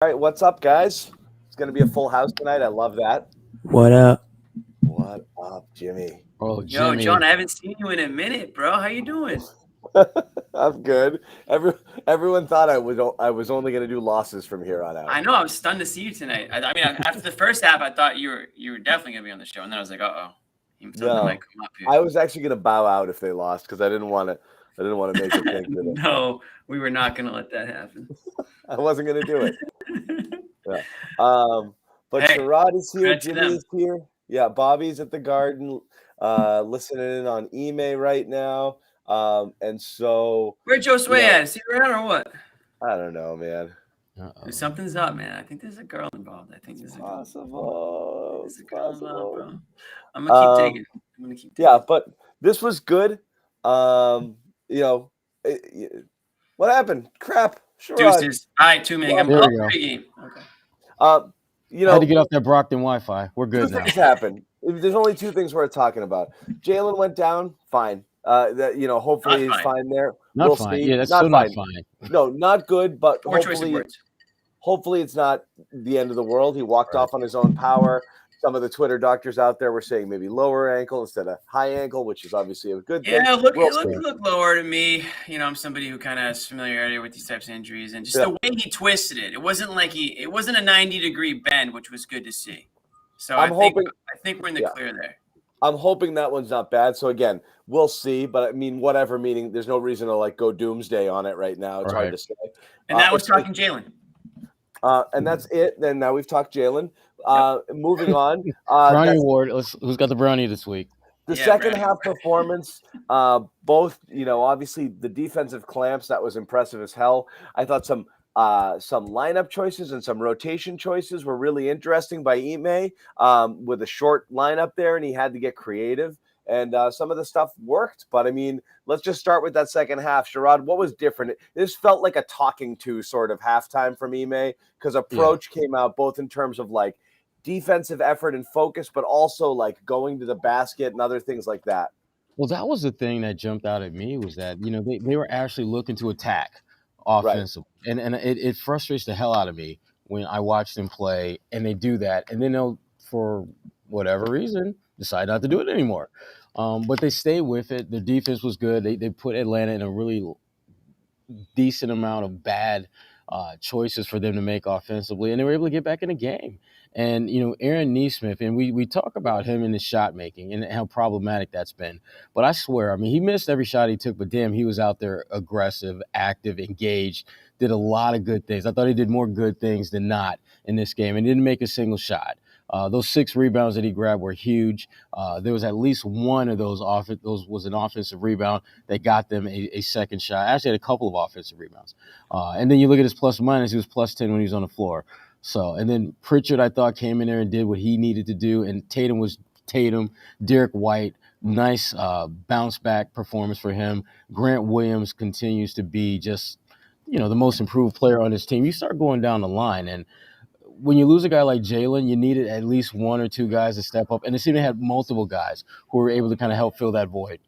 All right, what's up, guys? It's going to be a full house tonight. I love that. What up? What up, Jimmy? Oh, Yo, John, Jimmy. I haven't seen you in a minute, bro. How you doing? I'm good. Everyone thought I was only going to do losses from here on out. I know I was stunned to see you tonight. I mean, after the first half, I thought you were definitely gonna be on the show, and then I was like, uh oh, something No, might come up here. I was actually going to bow out if they lost because I didn't want to. I didn't want to make it think that No, we were not gonna let that happen. I wasn't going to do it. Yeah. But Hey, Sherrod is here. credit to Jimmy them. is here. Yeah, Bobby's at the Garden, listening in on email right now. And so Where'd Josue you know, at? Is he around or what? I don't know, man. Uh-oh. Something's up, man. I think there's a girl involved. I think there's a girl. Possible. There's a girl involved, bro. Possible. I'm gonna keep taking. I'm gonna keep taking. Yeah, but this was good. You know, what happened? Crap. Sherrod. Deuces. All right, 2 minutes. I'm There up we go. pregame. Okay. You I had to know, get off that Brockton Wi-Fi. We're two good now. things happened. There's only two things worth talking about. Jalen went down. Fine. Hopefully Not he's fine. fine there. Not We'll fine. see. Yeah, that's Not still not fine. fine. No, not good, but Poor choice of words. hopefully it's not the end of the world. He walked off on his own power. Some of the Twitter doctors out there were saying maybe lower ankle instead of high ankle, which is obviously a good thing. Yeah, look, We'll it see. looked lower to me. You know, I'm somebody who kind of has familiarity with these types of injuries, and just the way he twisted it. It wasn't like it wasn't a 90-degree bend, which was good to see. So I think we're in the clear there. I'm hoping that one's not bad. So again, we'll see. But I mean, whatever. Meaning, there's no reason to go doomsday on it right now. It's hard Right. to say. And that was talking Jalen. And that's it. Then now we've talked Jalen. Moving on. Brownie that's- Award. Who's got the brownie this week? The Yeah, second Brownie. half performance, both, obviously the defensive clamps, that was impressive as hell. I thought some lineup choices and some rotation choices were really interesting by Ime, with a short lineup there, and he had to get creative. And some of the stuff worked. But, I mean, let's just start with that second half. Sherrod, what was different? This felt like a talking to sort of halftime from Ime because approach came out both in terms of, defensive effort and focus, but also going to the basket and other things like that. Well, that was the thing that jumped out at me was that, they were actually looking to attack offensively. Right. And it frustrates the hell out of me when I watch them play and they do that. And then they'll, for whatever reason, decide not to do it anymore. But they stay with it. The defense was good. They put Atlanta in a really decent amount of bad choices for them to make offensively, and they were able to get back in the game. And, Aaron Nesmith, and we talk about him in his shot making and how problematic that's been. But I swear, I mean, he missed every shot he took, but damn, he was out there aggressive, active, engaged, did a lot of good things. I thought he did more good things than not in this game and didn't make a single shot. Those 6 rebounds that he grabbed were huge. There was at least one of those was an offensive rebound that got them a second shot. Actually, had a couple of offensive rebounds. And then you look at his plus minus; he was plus 10 when he was on the floor. So, and then Pritchard, I thought, came in there and did what he needed to do. And Tatum was Tatum. Derek White, nice bounce back performance for him. Grant Williams continues to be just, the most improved player on his team. You start going down the line, and when you lose a guy like Jalen, you needed at least 1 or 2 guys to step up. And it seemed to have multiple guys who were able to kind of help fill that void.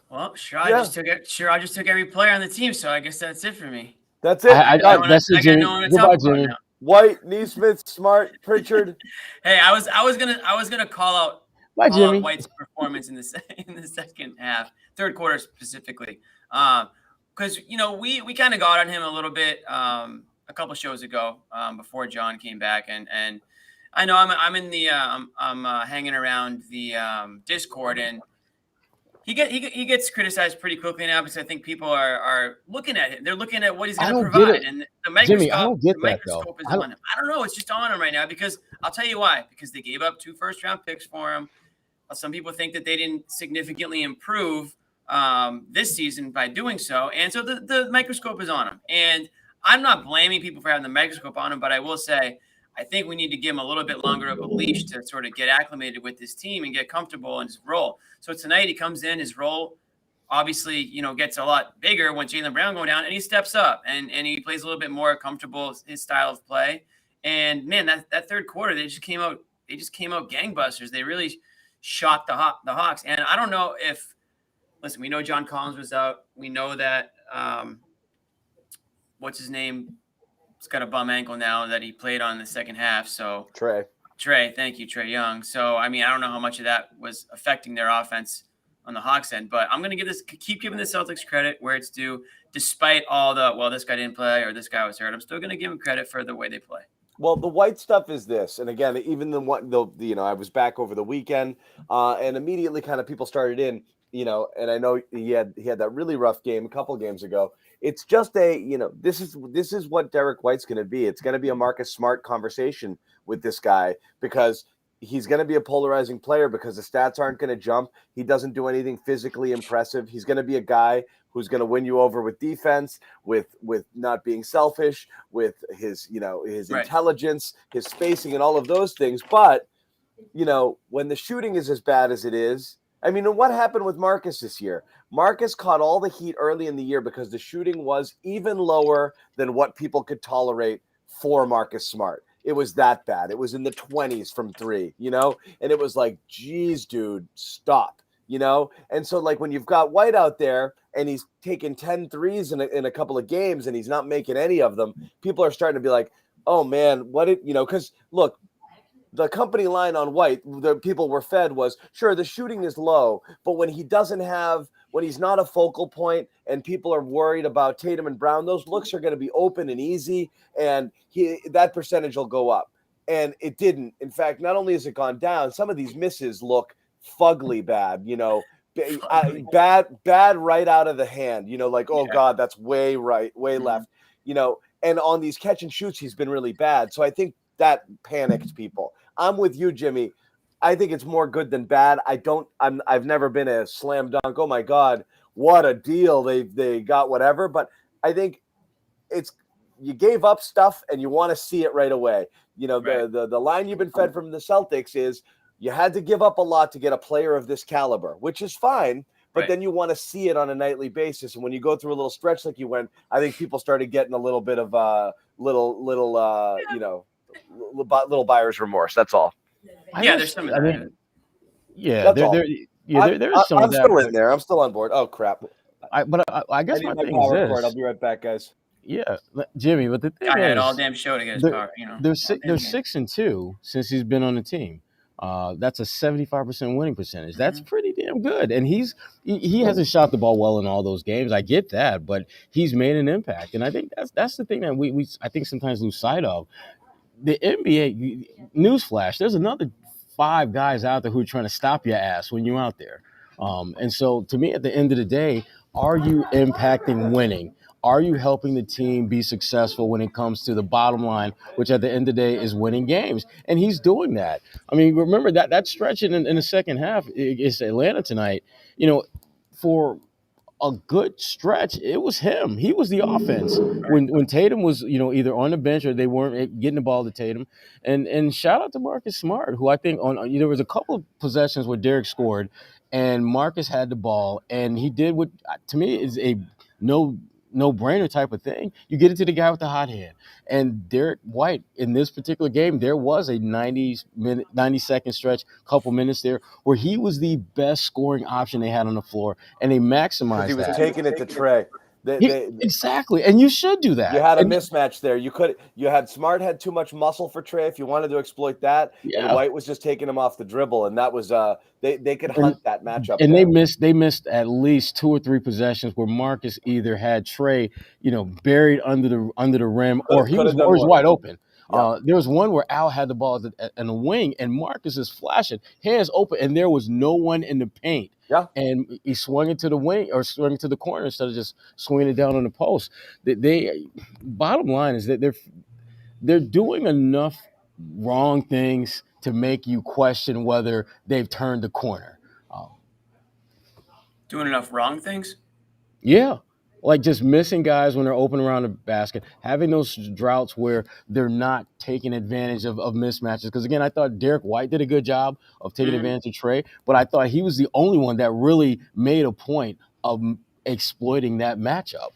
Well, Sherrod just took every player on the team, so I guess that's it for me. That's it. I got no one to talk about now. White, Nesmith, Smart, Pritchard. Hey, I was gonna call out White's performance in the second half, third quarter specifically, because we kind of got on him a little bit a couple shows ago before John came back, and I know I'm in the I'm hanging around the Discord, and he gets criticized pretty quickly now because I think people are looking at him. They're looking at what he's going to provide, and the microscope, Jimmy, I don't get the microscope is on him. I don't know. It's just on him right now because I'll tell you why. Because they gave up 2 first-round picks for him. Some people think that they didn't significantly improve this season by doing so, and so the microscope is on him. And I'm not blaming people for having the microscope on him, but I will say I think we need to give him a little bit longer of a leash to sort of get acclimated with this team and get comfortable in his role. So tonight he comes in, his role obviously, gets a lot bigger when Jaylen Brown going down, and he steps up and he plays a little bit more comfortable, his style of play. And man, that third quarter, they just came out gangbusters. They really shocked the Hawks. And I don't know if, listen, we know John Collins was out. We know that, what's his name? got a bum ankle now that he played on in the second half. So Trey, thank you, Trae Young. So I mean, I don't know how much of that was affecting their offense on the Hawks end, but I'm gonna keep giving the Celtics credit where it's due, despite all this guy didn't play or this guy was hurt. I'm still gonna give him credit for the way they play. well, the White stuff is this, and again, even I was back over the weekend, and immediately kind of people started in, and I know he had that really rough game a couple games ago. It's just this is what Derek White's going to be. It's going to be a Marcus Smart conversation with this guy because he's going to be a polarizing player because the stats aren't going to jump. He doesn't do anything physically impressive. He's going to be a guy who's going to win you over with defense, with not being selfish, with his intelligence, his spacing, and all of those things. But when the shooting is as bad as it is, I mean, what happened with Marcus this year? Marcus caught all the heat early in the year because the shooting was even lower than what people could tolerate for Marcus Smart. It was that bad. It was in the 20s from three, and it was like, geez, dude, stop, And so, like, when you've got White out there and he's taking 10 threes in a couple of games and he's not making any of them, people are starting to be like, oh, man, because, look, the company line on White, the people were fed was, sure, the shooting is low, but when he's not a focal point and people are worried about Tatum and Brown, those looks are going to be open and easy, and that percentage will go up. And it didn't. In fact, not only has it gone down, some of these misses look fugly bad, bad right out of the hand, God, that's way right, way left, and on these catch and shoots, he's been really bad. So I think that panicked people. I'm with you, Jimmy. I think it's more good than bad. I've never been a slam dunk. Oh my God, what a deal. They got whatever. But I think you gave up stuff and you want to see it right away. Right. The line you've been fed from the Celtics is you had to give up a lot to get a player of this caliber, which is fine. But then you want to see it on a nightly basis. And when you go through a little stretch like you went, I think people started getting a little bit of little buyer's remorse. That's all. There's some of that. There's some of that. I'm still in there. I'm still on board. Oh crap! I guess my thing is this. I'll be right back, guys. Yeah, Jimmy. But the thing I had is, all damn show to get his power. They're 6-2 since he's been on the team. That's a 75% winning percentage. That's pretty damn good. And he hasn't shot the ball well in all those games. I get that, but he's made an impact. And I think that's the thing that we I think sometimes lose sight of. The NBA, newsflash, there's another 5 guys out there who are trying to stop your ass when you're out there. And so to me, at the end of the day, are you impacting winning? Are you helping the team be successful when it comes to the bottom line, which at the end of the day is winning games? And he's doing that. I mean, remember that stretch in the second half against Atlanta tonight, for a good stretch, it was him. He was the offense when Tatum was, either on the bench or they weren't getting the ball to Tatum. And shout out to Marcus Smart, who I think there was a couple of possessions where Derek scored and Marcus had the ball and he did what to me is a no-brainer type of thing. You get it to the guy with the hot hand. And Derek White, in this particular game, there was a 90-second stretch, couple minutes there, where he was the best scoring option they had on the floor, and they maximized that. He was taking it to Trey. Exactly, and you should do that. You had a mismatch there. You had Smart had too much muscle for Trey if you wanted to exploit that, and White was just taking him off the dribble, and that was they could hunt that matchup. And they missed at least 2 or 3 possessions where Marcus either had Trey, buried under the rim, or he was wide open. Yeah. There was one where Al had the ball in the wing, and Marcus is flashing, hands open, and there was no one in the paint. Yeah, and he swung it to the wing or swung it to the corner instead of just swinging it down on the post. Bottom line is that they're doing enough wrong things to make you question whether they've turned the corner. Doing enough wrong things? Yeah. Like just missing guys when they're open around the basket, having those droughts where they're not taking advantage of mismatches. Because, again, I thought Derek White did a good job of taking advantage of Trey, but I thought he was the only one that really made a point of exploiting that matchup.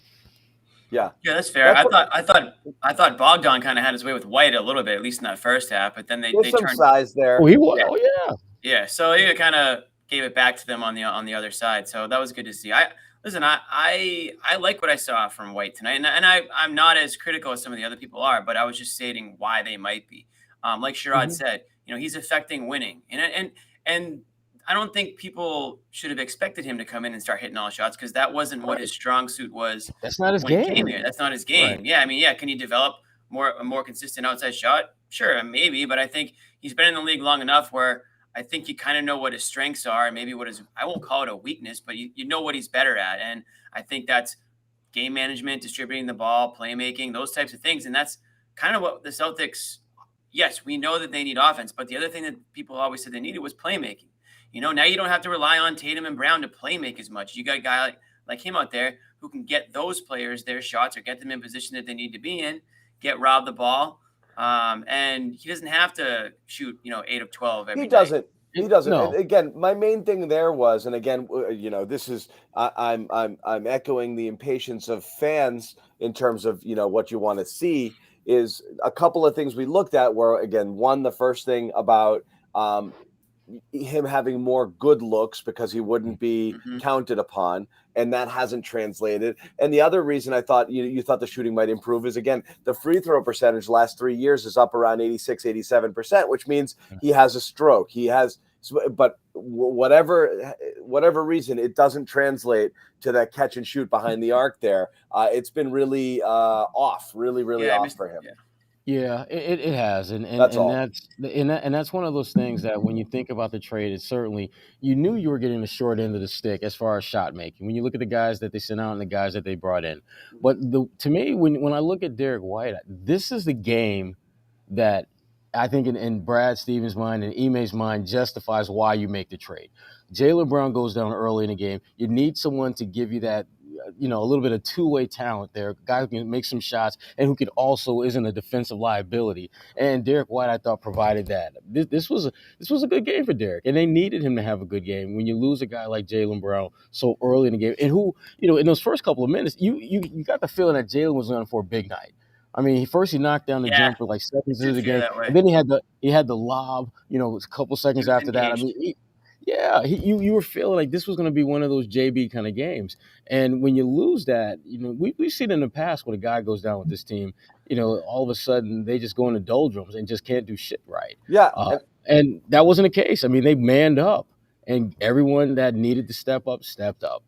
Yeah, that's fair. I thought Bogdan kind of had his way with White a little bit, at least in that first half. But then they some turned size there. Oh, he was. Yeah. Oh, yeah. Yeah, so he kind of gave it back to them on the other side. So that was good to see. Listen, I like what I saw from White tonight, and I'm not as critical as some of the other people are, but I was just stating why they might be. Like Sherrod said, he's affecting winning, and I don't think people should have expected him to come in and start hitting all shots because that wasn't what his strong suit was. That's not his when he came game. here. That's not his game. Right. Yeah, I mean, can he develop a more consistent outside shot? Sure, maybe, but I think he's been in the league long enough where I think you kind of know what his strengths are and maybe what his, I won't call it a weakness, but you know what he's better at. And I think that's game management, distributing the ball, playmaking, those types of things. And that's kind of what the Celtics, yes, we know that they need offense, but the other thing that people always said they needed was playmaking. Now you don't have to rely on Tatum and Brown to play make as much. You got a guy like him out there who can get those players their shots or get them in position that they need to be in, get Rob the ball. And he doesn't have to shoot, 8 of 12 every night. He doesn't. No. And again, my main thing there was, and again, this is I'm echoing the impatience of fans in terms of what you want to see is a couple of things we looked at were, again, one, the first thing about him having more good looks because he wouldn't be counted upon, and that hasn't translated. And the other reason I thought you thought the shooting might improve is, again, the free throw percentage last 3 years is up around 86-87%, which means he has a stroke. He has, but whatever reason, it doesn't translate to that catch and shoot behind the arc there. It's been really off, really off for him. Yeah, it has, and That's all. that's one of those things that when you think about the trade, it's certainly you knew you were getting the short end of the stick as far as shot making. When you look at the guys that they sent out and the guys that they brought in, but to me, when I look at Derek White, this is the game that I think in Brad Stevens' mind and Ime's mind justifies why you make the trade. Jaylen Brown goes down early in the game. You need someone to give you that, a little bit of two-way talent there, a guy who can make some shots and who can also isn't a defensive liability. And Derek White, I thought, provided that. This was a good game for Derek, and they needed him to have a good game. When you lose a guy like Jaylen Brown so early in the game, and who, in those first couple of minutes, you got the feeling that Jaylen was on for a big night. I mean, he knocked down the jumper like seconds into the game, and then he had the lob. A couple seconds after that. I mean, you were feeling like this was going to be one of those JB kind of games. And when you lose that, we've seen in the past when a guy goes down with this team, all of a sudden they just go into doldrums and just can't do shit right. Yeah, and that wasn't the case. I mean, they manned up, and everyone that needed to step up stepped up.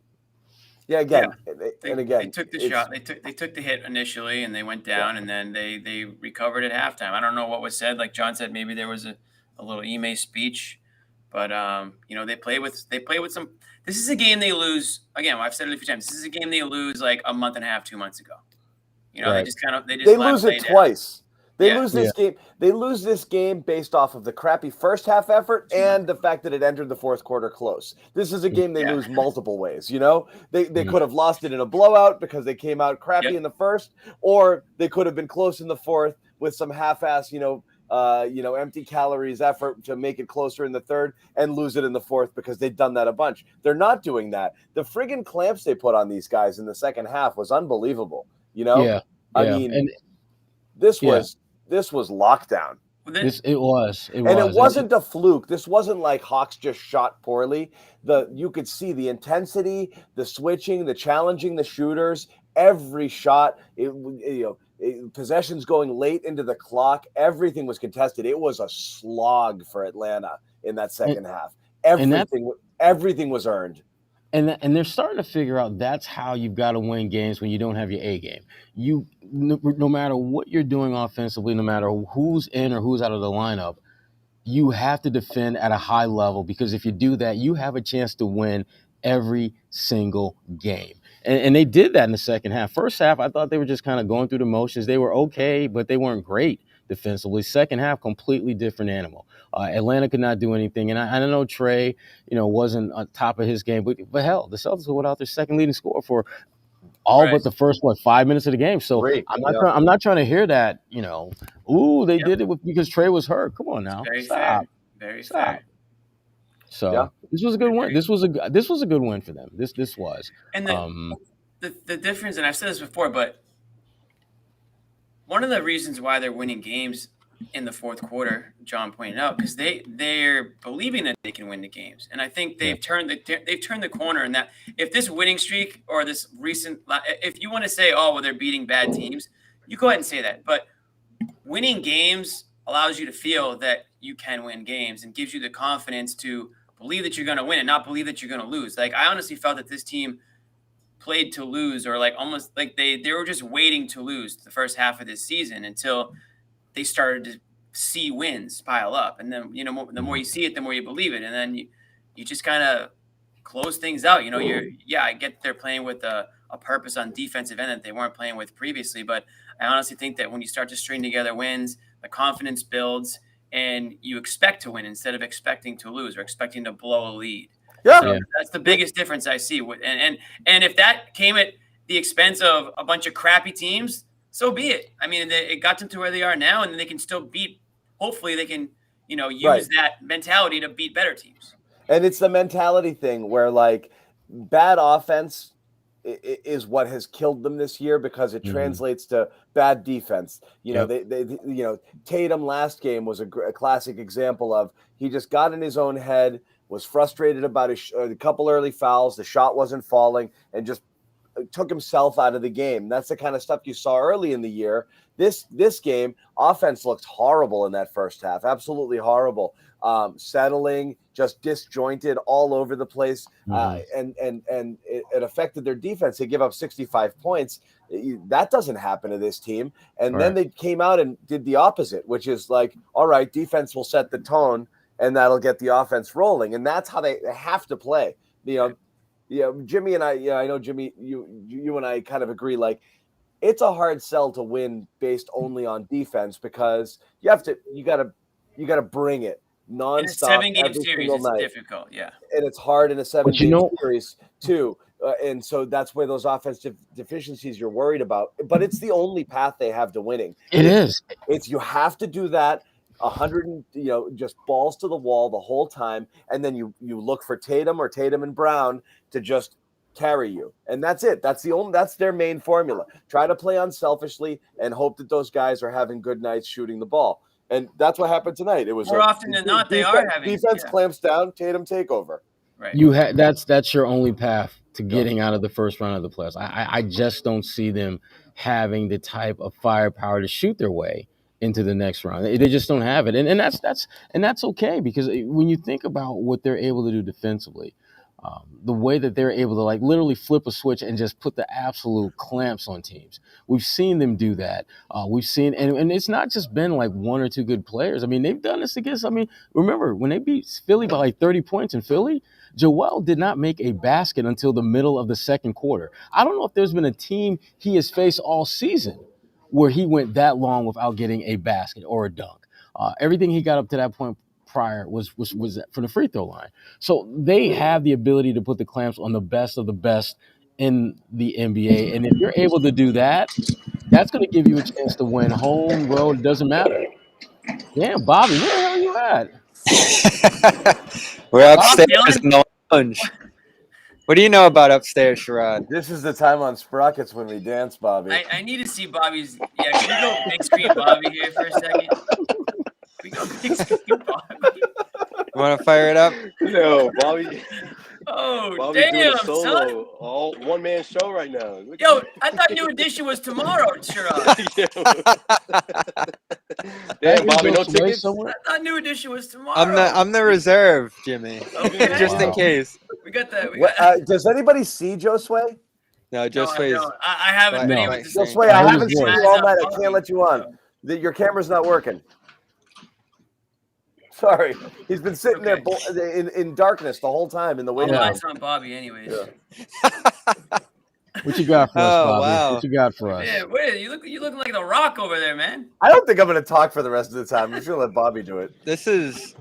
Yeah, again, they took the shot. They took the hit initially, and they went down, and then they recovered at halftime. I don't know what was said. Like John said, maybe there was a little Ime speech, but they play with some. This is a game they lose. Again, I've said it a few times. This is a game they lose like a month and a half, 2 months ago. Right. They lose it twice. They lose this game. They lose this game based off of the crappy first half effort and the fact that it entered the fourth quarter close. This is a game they lose multiple ways. They could have lost it in a blowout because they came out crappy in the first, or they could have been close in the fourth with some half-ass, empty calories effort to make it closer in the third and lose it in the fourth because they've done that a bunch. They're not doing that. The friggin' clamps they put on these guys in the second half was unbelievable. I mean, this was lockdown. It was. And it wasn't a fluke. This wasn't like Hawks just shot poorly. You could see the intensity, the switching, the challenging the shooters, every shot. Possessions going late into the clock. Everything was contested. It was a slog for Atlanta in that second half. Everything was earned. And they're starting to figure out that's how you've got to win games when you don't have your A game. No matter what you're doing offensively, no matter who's in or who's out of the lineup, you have to defend at a high level because if you do that, you have a chance to win every single game. And they did that in the second half. First half, I thought they were just kind of going through the motions. They were okay, but they weren't great defensively. Second half, completely different animal. Atlanta could not do anything. And I know Trey, wasn't on top of his game. But hell, the Celtics were without their second leading scorer for all but the first, 5 minutes of the game. So I'm not trying to hear that, they did it because Trey was hurt. Come on now. Very Stop. fair. Very fair. So this was a good win. This was a good win for them. This was. And the difference, and I've said this before, but one of the reasons why they're winning games in the fourth quarter, John pointed out, because they're believing that they can win the games, and I think they've turned the corner. In that, if this winning streak or this recent, if you want to say, oh well, they're beating bad teams, you go ahead and say that. But winning games allows you to feel that you can win games and gives you the confidence to believe that you're going to win and not believe that you're going to lose. Like, I honestly felt that this team played to lose, or like almost like they were just waiting to lose the first half of this season until they started to see wins pile up. And then, the more you see it, the more you believe it. And then you just kind of close things out. I get they're playing with a purpose on defensive end that they weren't playing with previously. But I honestly think that when you start to string together wins, the confidence builds and you expect to win instead of expecting to lose or expecting to blow a lead. Yeah. So that's the biggest difference I see. And if that came at the expense of a bunch of crappy teams, so be it. I mean, it got them to where they are now, and they can still beat. Hopefully, they can, use that mentality to beat better teams. And it's the mentality thing where, like, bad offense is what has killed them this year because it translates to bad defense. Tatum last game was a classic example of he just got in his own head, was frustrated about a couple early fouls, the shot wasn't falling, and just took himself out of the game. That's the kind of stuff you saw early in the year. This game, offense looked horrible in that first half, absolutely horrible. Settling, just disjointed all over the place, and it affected their defense. They give up 65 points. That doesn't happen to this team. And then they came out and did the opposite, which is like, all right, defense will set the tone, and that'll get the offense rolling. And that's how they have to play. Jimmy and I, I know Jimmy, you and I kind of agree. Like, it's a hard sell to win based only on defense because you gotta bring it nonstop. In a 7-game series, it's difficult, and it's hard in a 7-game series too. And so that's where those offensive deficiencies you're worried about. But it's the only path they have to winning. It's you have to do that 100, just balls to the wall the whole time, and then you look for Tatum and Brown to just carry you, and that's it. That's their main formula. Try to play unselfishly and hope that those guys are having good nights shooting the ball. And that's what happened tonight. It was more often than not they are having defense clamps down, Tatum takeover. Right. That's your only path to getting out of the first round of the playoffs. I just don't see them having the type of firepower to shoot their way into the next round. They just don't have it, and that's okay, because when you think about what they're able to do defensively, the way that they're able to like literally flip a switch and just put the absolute clamps on teams. We've seen them do that. We've seen, and it's not just been like one or two good players. I mean, they've done this against, remember when they beat Philly by like 30 points in Philly, Joel did not make a basket until the middle of the second quarter. I don't know if there's been a team he has faced all season where he went that long without getting a basket or a dunk. Everything he got up to that point prior was from the free throw line. So they have the ability to put the clamps on the best of the best in the NBA. And if you're able to do that, that's going to give you a chance to win home, road, it doesn't matter. Damn, Bobby, where the hell are you at? We're upstairs in the lounge. What do you know about upstairs, Sherrod? This is the time on Sprockets when we dance, Bobby. I need to see Bobby's. Yeah, can we go big screen Bobby here for a second? We go big screen Bobby. You want to fire it up? No, Bobby. Oh, Bobby damn, doing a solo, son. all one-man show right now. Yo, I thought New Edition was tomorrow, Sherrod. Damn, Bobby, no tickets? I thought New Edition was tomorrow. I'm the reserve, Jimmy. Okay. Just in case. We got that. Does anybody see Josue? No, Josue is. I haven't been able to see. Josue, I haven't seen you all night. I can't let you on. Your camera's not working. Sorry, he's been sitting there in darkness the whole time in the waiting room. All eyes on Bobby, anyways. What you got for us, Bobby? Wow. What you got for us? Yeah, wait, you looking like the Rock over there, man. I don't think I'm going to talk for the rest of the time. I'm just going to let Bobby do it. This is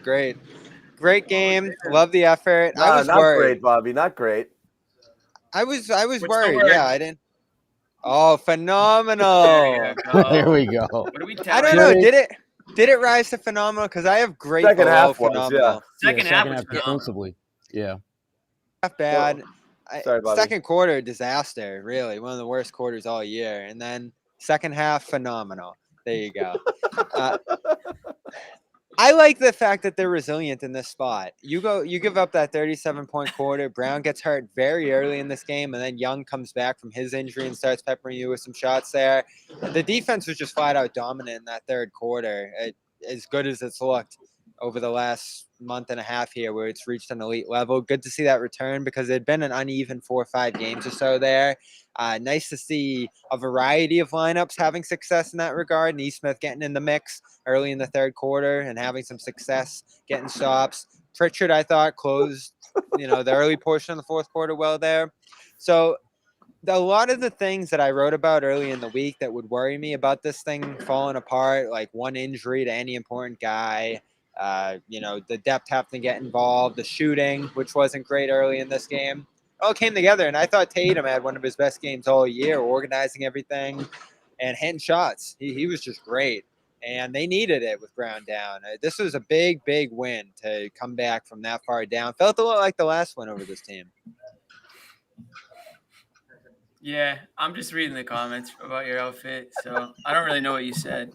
great. Great game. Love the effort. I was not worried. Great, Bobby. Not great. I was worried. Yeah, I didn't. Oh, phenomenal! There we go. What are we I don't know. Did it rise to phenomenal? Because I have great second half phenomenal. Second half was defensively. Yeah. Not bad. Sorry, Bobby. Second quarter disaster. Really, one of the worst quarters all year. And then second half phenomenal. There you go. I like the fact that they're resilient in this spot. You give up that 37-point quarter. Brown gets hurt very early in this game, and then Young comes back from his injury and starts peppering you with some shots there. The defense was just flat out dominant in that third quarter, as good as it's looked over the last month and a half here, where it's reached an elite level. Good to see that return because it had been an uneven 4 or 5 games or so there. Nice to see a variety of lineups having success in that regard. Neesmith getting in the mix early in the third quarter and having some success getting stops. Pritchard, I thought, closed, the early portion of the fourth quarter well there. So a lot of the things that I wrote about early in the week that would worry me about this thing falling apart, like one injury to any important guy, the depth having to get involved, the shooting, which wasn't great early in this game, all came together. And I thought Tatum had one of his best games all year, organizing everything and hitting shots. He was just great. And they needed it with Brown down. This was a big, big win to come back from that far down. Felt a lot like the last one over this team. Yeah, I'm just reading the comments about your outfit, so I don't really know what you said.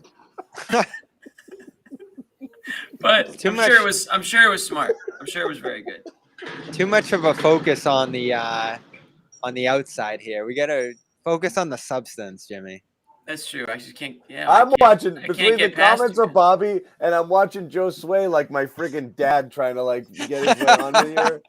But I'm sure it was smart. I'm sure it was very good. Too much of a focus on the outside here. We got to focus on the substance, Jimmy. That's true. I just can't. Yeah, I'm watching I between the comments of Bobby and I'm watching Josue like my freaking dad trying to get his way onto here.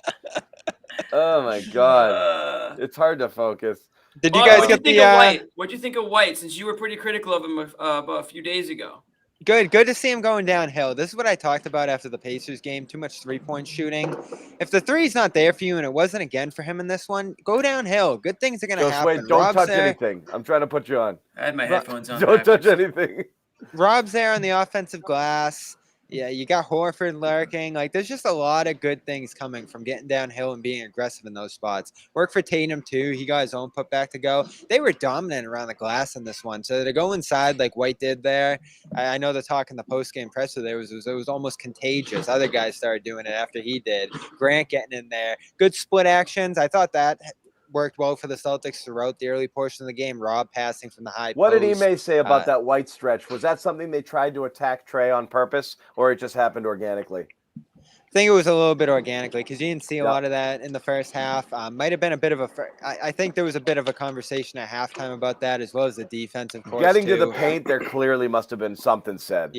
Oh my god, it's hard to focus. Did you guys get the White? What'd you think of White? Since you were pretty critical of him about a few days ago. Good to see him going downhill. This is what I talked about after the Pacers game. Too much 3-point shooting. If the three's not there for you, and it wasn't again for him in this one, go downhill. Good things are going to happen. Don't touch anything. I'm trying to put you on. I had my headphones on. Don't touch anything. Rob's there on the offensive glass. Yeah, you got Horford lurking. There's just a lot of good things coming from getting downhill and being aggressive in those spots. Work for Tatum, too. He got his own putback to go. They were dominant around the glass in this one. So to go inside like White did there, I know the talk in the post-game presser there it was almost contagious. Other guys started doing it after he did. Grant getting in there. Good split actions. I thought that worked well for the Celtics throughout the early portion of the game. Rob passing from the high What post. did Ime say about that White stretch? Was that something they tried to attack Trey on purpose, or it just happened organically? I think it was a little bit organically because you didn't see a lot of that in the first half. Might have been a bit of I think there was a bit of a conversation at halftime about that, as well as the defense, of course. Getting to the paint, there clearly must have been something said.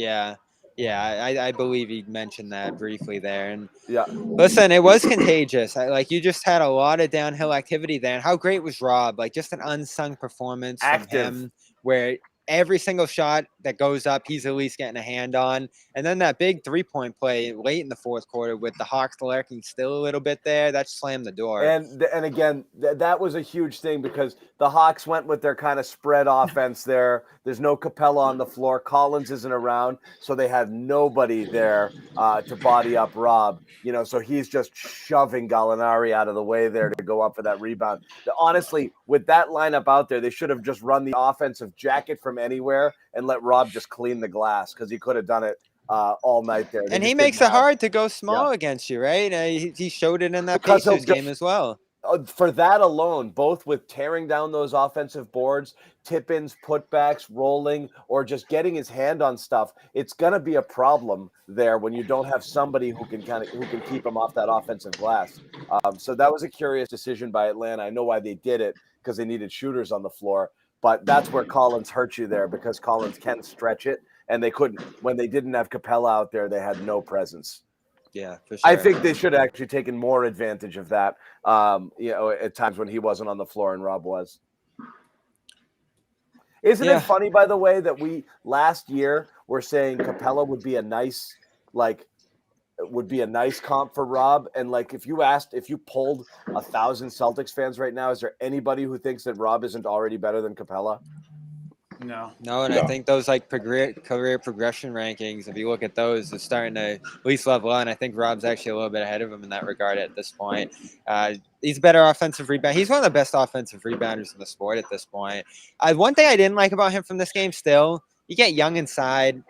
Yeah, I believe he mentioned that briefly there. And yeah, listen, it was contagious. You just had a lot of downhill activity there. And how great was Rob? Just an unsung performance from him, where every single shot that goes up, he's at least getting a hand on. And then that big 3-point play late in the fourth quarter with the Hawks lurking still a little bit there, that slammed the door. And again, that was a huge thing because the Hawks went with their kind of spread offense there. There's no Capella on the floor. Collins isn't around, so they have nobody there to body up Rob. So he's just shoving Gallinari out of the way there to go up for that rebound. Honestly, with that lineup out there, they should have just run the offensive jacket from anywhere and let Rob just clean the glass because he could have done it all night there. And he makes it hard to go small against you, right? He showed it in that Pacers game as well. For that alone, both with tearing down those offensive boards, tip-ins, putbacks, rolling, or just getting his hand on stuff, it's going to be a problem there when you don't have somebody who can keep him off that offensive glass. So that was a curious decision by Atlanta. I know why they did it, because they needed shooters on the floor. But that's where Collins hurt you there, because Collins can stretch it, and they couldn't. When they didn't have Capella out there, they had no presence. Yeah, for sure. I think they should have actually taken more advantage of that, at times when he wasn't on the floor and Rob was. Isn't it funny, by the way, that we last year were saying Capella would be a nice comp for Rob? And if you polled 1,000 Celtics fans right now, is there anybody who thinks that Rob isn't already better than Capella? No, and I think those career progression rankings, if you look at those, it's starting to at least level out. And I think Rob's actually a little bit ahead of him in that regard at this point. He's a better offensive rebounder. He's one of the best offensive rebounders in the sport at this point. One thing I didn't like about him from this game, still, you get Young inside,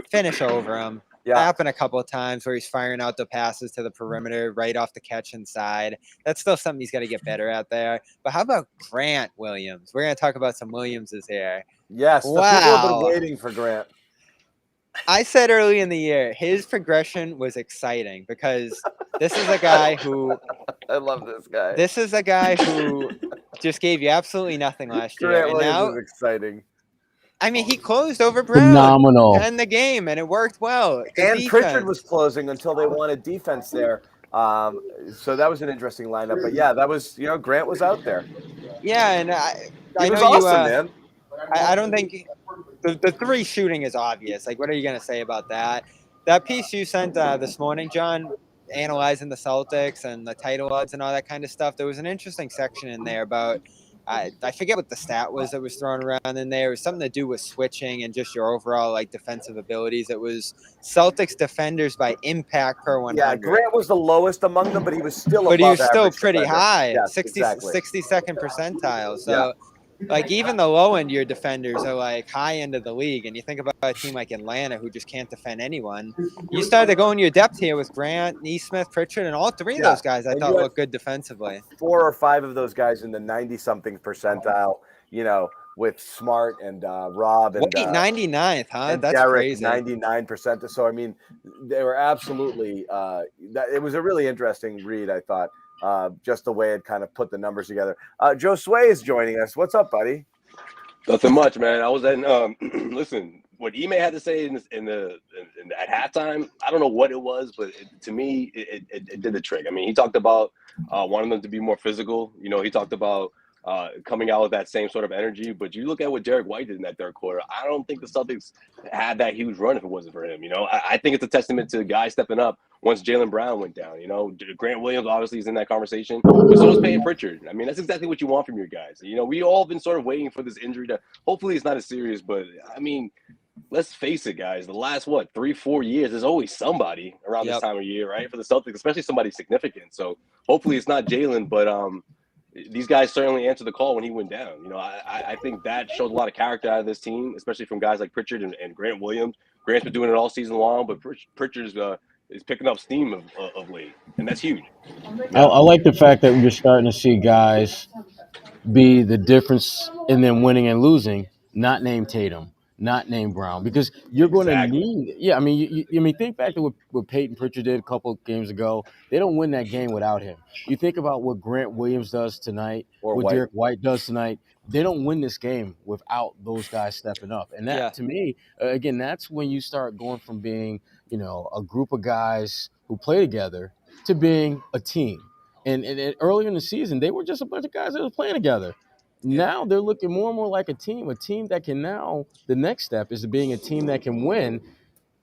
finish over him. happened a couple of times where he's firing out the passes to the perimeter right off the catch inside. That's still something he's got to get better at there. But how about Grant Williams? We're going to talk about some Williamses here. Yes, the people have been waiting for Grant. I said early in the year, his progression was exciting because this is a guy who I love this guy. This is a guy who just gave you absolutely nothing last year. Grant And Williams now, is exciting. I mean, he closed over Brown Phenomenal. to end the game, and it worked well. And Pritchard was closing until they wanted defense there. So that was an interesting lineup. But yeah, that was, Grant was out there. Yeah, and I was know awesome, you. Man. I don't think the three shooting is obvious. Like, what are you going to say about that? That piece you sent this morning, John, analyzing the Celtics and the title odds and all that kind of stuff, there was an interesting section in there about I forget what the stat was that was thrown around in there. It was something to do with switching and just your overall defensive abilities. It was Celtics defenders by impact per 100. Yeah, Grant was the lowest among them, but he was still but he was still average pretty defender. high, Yes, 62nd percentile. So even the low end of your defenders are high end of the league. And you think about a team like Atlanta who just can't defend anyone. You started going your depth here with Grant, Nesmith, Pritchard, and all three of those guys I thought looked good defensively. 4 or 5 of those guys in the 90-something percentile, with Smart and Rob and 99th, huh? And That's Derek, crazy. 99%. So I mean, they were absolutely. It was a really interesting read, I thought. Just the way it kind of put the numbers together. Josue is joining us. What's up, buddy? Nothing much, man. I was at listen. What Ime had to say at halftime, I don't know what it was, but to me, it did the trick. I mean, he talked about wanting them to be more physical. He talked about coming out with that same sort of energy. But you look at what Derek White did in that third quarter. I don't think the Celtics had that huge run if it wasn't for him. I think it's a testament to guys stepping up once Jaylen Brown went down. Grant Williams obviously is in that conversation, but so is Payton Pritchard. I mean, that's exactly what you want from your guys. We all been sort of waiting for this injury to hopefully it's not as serious, but I mean, let's face it, guys. The last 3-4 years, there's always somebody around this time of year, right? For the Celtics, especially somebody significant. So hopefully it's not Jaylen, but these guys certainly answered the call when he went down. I think that showed a lot of character out of this team, especially from guys like Pritchard and Grant Williams. Grant's been doing it all season long, but Pritchard's is picking up steam of late, and that's huge. I like the fact that you're starting to see guys be the difference in them winning and losing, not named Tatum, not named Brown, because you're going to need. Yeah, I mean, you think back to what Payton Pritchard did a couple of games ago. They don't win that game without him. You think about what Grant Williams does tonight, or what Derek White does tonight. They don't win this game without those guys stepping up, and that to me, again, that's when you start going from being, a group of guys who play together to being a team. And earlier in the season, they were just a bunch of guys that were playing together. Now they're looking more and more like a team that can now – the next step is being a team that can win,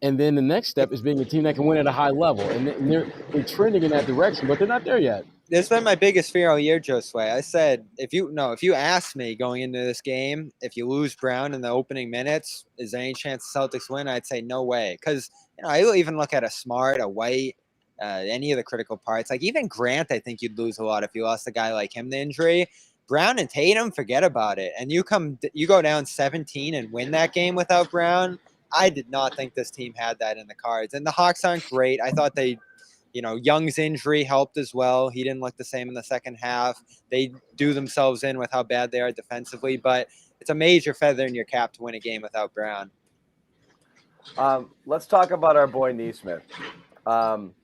and then the next step is being a team that can win at a high level. And they're trending in that direction, but they're not there yet. That's been my biggest fear all year, Josue. I said, if you asked me going into this game, if you lose Brown in the opening minutes, is there any chance the Celtics win? I'd say no way. Because I even look at a Smart, a White, any of the critical parts. Even Grant, I think you'd lose a lot if you lost a guy like him to injury. Brown and Tatum, forget about it. And you go down 17 and win that game without Brown. I did not think this team had that in the cards. And the Hawks aren't great. I thought they, Young's injury helped as well. He didn't look the same in the second half. They do themselves in with how bad they are defensively, but it's a major feather in your cap to win a game without Brown. Let's talk about our boy Nesmith. Ime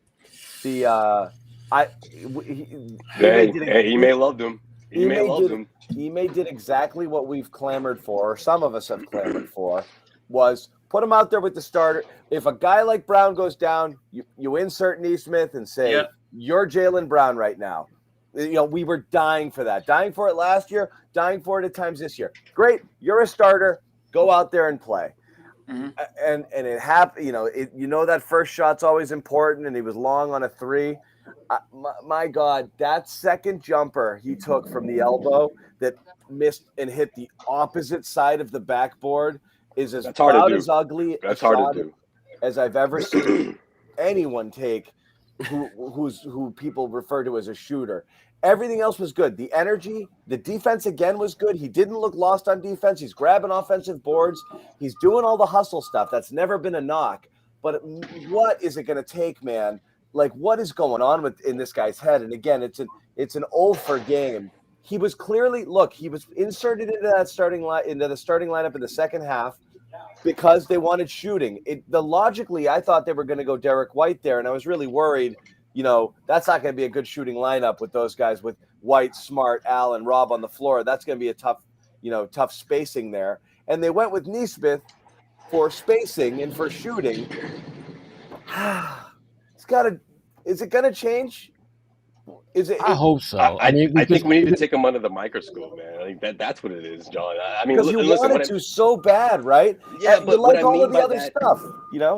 loved him. Ime did exactly what we've clamored for, or some of us have clamored for, was put him out there with the starter. If a guy like Brown goes down, you insert Nesmith and say, you're Jaylen Brown right now. We were dying for that. Dying for it last year, dying for it at times this year. Great, you're a starter. Go out there and play. Mm-hmm. And it happened. That first shot's always important, and he was long on a 3. My God, that second jumper he took from the elbow that missed and hit the opposite side of the backboard is as proud as ugly as I've ever seen anyone take who people refer to as a shooter. Everything else was good. The energy, the defense again was good. He didn't look lost on defense. He's grabbing offensive boards. He's doing all the hustle stuff. That's never been a knock. but what is it going to take, man? Like, what is going on in this guy's head? And again, it's an 0 for game. He was clearly he was inserted into the starting lineup in the second half because they wanted shooting. Logically, I thought they were going to go Derek White there, and I was really worried. That's not going to be a good shooting lineup with those guys, with White, Smart, Al, and Rob on the floor. That's going to be a tough spacing there. And they went with Nesmith for spacing and for shooting. Is it going to change? I hope so. I think we need to take him under the microscope, man. I think that's what it is, John. I mean, because you wanted to so bad, right? Yeah, but you like all of the other stuff,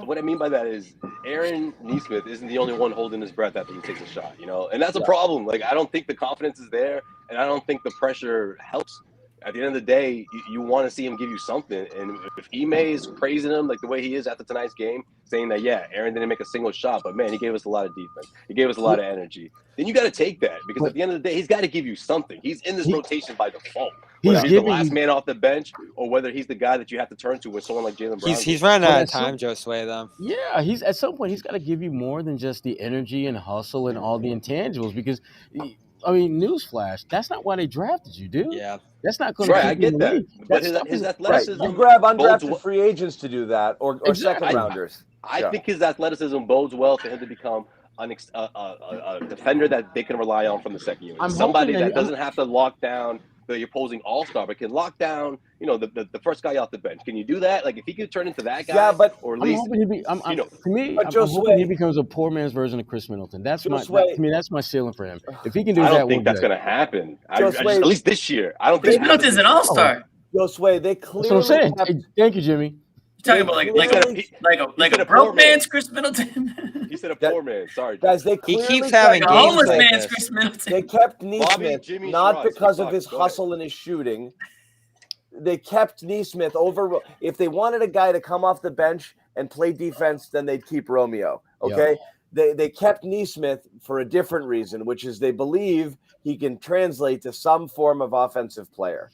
What I mean by that is Aaron Nesmith isn't the only one holding his breath after he takes a shot, and that's a problem. Like, I don't think the confidence is there, and I don't think the pressure helps. At the end of the day, you want to see him give you something. And if Ime is praising him like the way he is after tonight's game, saying that, Aaron didn't make a single shot, but, man, he gave us a lot of defense. He gave us a lot of energy. Then you got to take that because at the end of the day, he's got to give you something. He's in this rotation by default. Whether he's the last man off the bench or whether he's the guy that you have to turn to with someone like Jaylen Brown. He's running out of time, Josue, though. Yeah, he's at some point he's got to give you more than just the energy and hustle and all the intangibles because – I mean, newsflash, that's not why they drafted you, dude. Yeah. That's not going to I get that. But his athleticism. You grab undrafted free agents to do that or second rounders. I think his athleticism bodes well for him to become a defender that they can rely on from the second unit. Somebody that doesn't have to lock down the opposing all-star, but can lock down, the first guy off the bench. Can you do that? Like, if he could turn into that guy, or at least, hoping he becomes a poor man's version of Chris Middleton. That's my ceiling for him. If he can do that, I don't think that's going to happen. At least this year, I don't think Chris Middleton's an all-star. Josue, they clearly. That's what I'm saying. Thank you, Jimmy. You're talking about like a broke man's Chris Middleton. He said a poor man. Sorry, guys. They he clearly keeps having a games homeless like man's this. Chris Middleton. They kept Nesmith not because of his Go hustle and his shooting. They kept Nesmith over. If they wanted a guy to come off the bench and play defense, then they'd keep Romeo. Okay. Yep. They kept Nesmith for a different reason, which is they believe he can translate to some form of offensive player.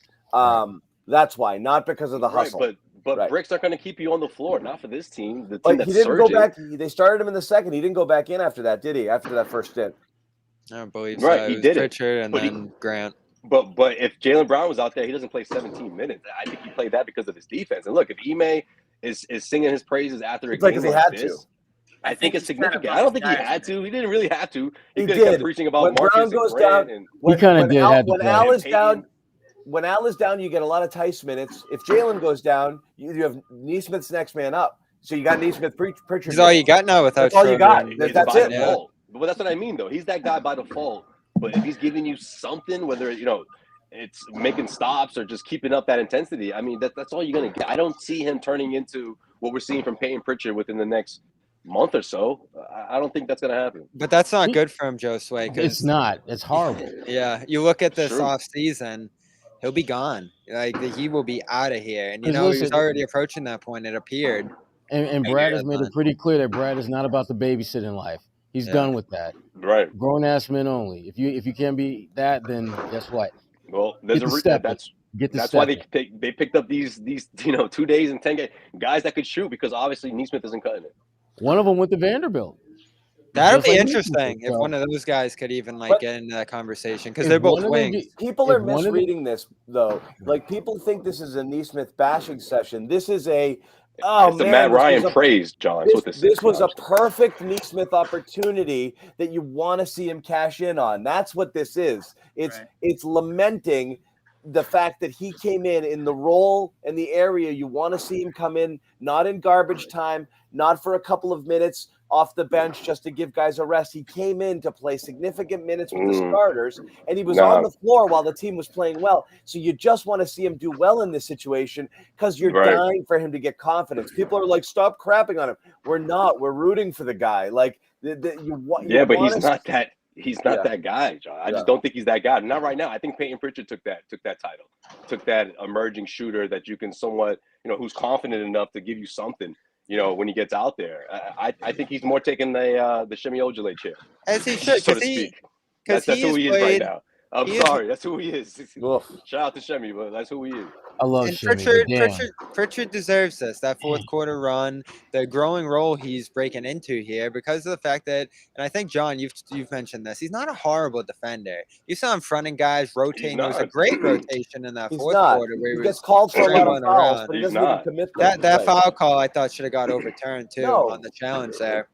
That's why, not because of the hustle. But Bricks are going to keep you on the floor, not for this team. The team but that's he didn't surging. go back. They started him in the second. He didn't go back in after that, did he? After that first stint. I don't believe so. Right, he did Pritchard and then Grant. But if Jaylen Brown was out there, he doesn't play 17 minutes. I think he played that because of his defense. And look, if Ime is singing his praises after a game like this, I think it's significant. I don't think he had to. He didn't really have to. He could have kept preaching about Marcus and Grant. He kind of did have to play. When Al is down, you get a lot of Tice minutes. If Jaylen goes down, you have Nesmith's next man up. So you got Nesmith, Pritchard. He's all you got now without. That's all you got. That's it. Yeah. But that's what I mean, though. He's that guy by default. But if he's giving you something, whether it's making stops or just keeping up that intensity, I mean that's all you're gonna get. I don't see him turning into what we're seeing from Peyton Pritchard within the next month or so. I don't think that's gonna happen. But that's not good for him, Josue. It's not. It's horrible. Yeah, you look at this off season. He'll be gone. Like he will be out of here. And he was already approaching that point. It appeared. And Brad has made it pretty clear that Brad is not about the babysitting life. He's done with that. Right. Grown ass men only. If you can't be that, then guess what? Well, there's that's why they picked up these 2 days and 10 guys that could shoot because obviously Nesmith isn't cutting it. One of them went to Vanderbilt. That'd be interesting if one of those guys could even get into that conversation because they're both wings. People are misreading this though. Like people think this is a Nesmith bashing session. This is a Matt Ryan praise, John. This was a perfect Nesmith opportunity that you want to see him cash in on. That's what this is. It's lamenting the fact that he came in the role and the area you want to see him come in, not in garbage time, not for a couple of minutes off the bench just to give guys a rest. He came in to play significant minutes with the starters, and he was on the floor while the team was playing well. So you just want to see him do well in this situation because you're dying for him to get confidence. People are like, stop crapping on him. We're not. We're rooting for the guy. Like, but he's not that. He's not that guy, John. I just don't think he's that guy. Not right now. I think Peyton Pritchard took that title, took that emerging shooter that you can somewhat, who's confident enough to give you something. When he gets out there, I think he's more taking the Shemi Ojale chair, as he should, so to speak. That's who he is right now. I'm sorry, that's who he is. Oof. Shout out to Shemi, but that's who he is. I love And Shimmy, but damn. Pritchard deserves this. That fourth quarter run, the growing role he's breaking into here because of the fact that, and I think John, you've mentioned this. He's not a horrible defender. You saw him fronting guys, rotating. There was a great rotation in that He's fourth not. quarter where He he gets was called for a lot of dribbling fouls, around. but he He's doesn't even not. commit them. That foul call I thought should have got overturned too No. on the challenge there.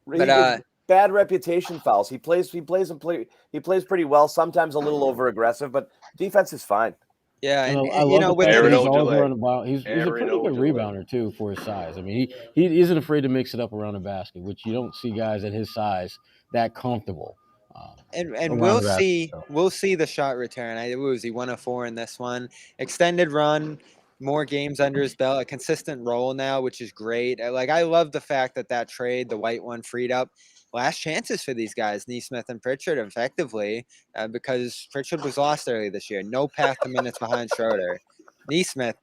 But bad reputation fouls. He plays pretty well. Sometimes a little over aggressive, but defense is fine. Yeah, I and love the with fact that Aaron he's always Ojale. running about. He's a Aaron pretty good Ojale. rebounder too for his size. I mean, he isn't afraid to mix it up around the basket, which you don't see guys at his size that comfortable. And we'll see the shot return. He 1 of 4 in this one. Extended run, more games under his belt, a consistent role now, which is great. I love the fact that trade, the white one, freed up last chances for these guys, Neesmith and Pritchard, effectively, because Pritchard was lost early this year. No path to minutes behind Schroeder. Neesmith,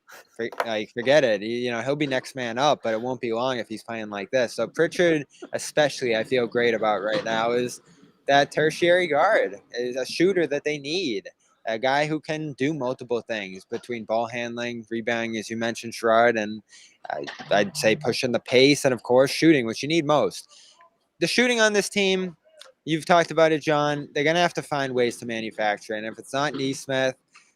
forget it. He'll be next man up, but it won't be long if he's playing like this. So Pritchard, especially, I feel great about right now is that tertiary guard, is a shooter that they need. A guy who can do multiple things between ball handling, rebounding, as you mentioned, Sherrod, and I'd say pushing the pace and, of course, shooting, which you need most. The shooting on this team, you've talked about it, John. They're going to have to find ways to manufacture. And if it's not Neesmith,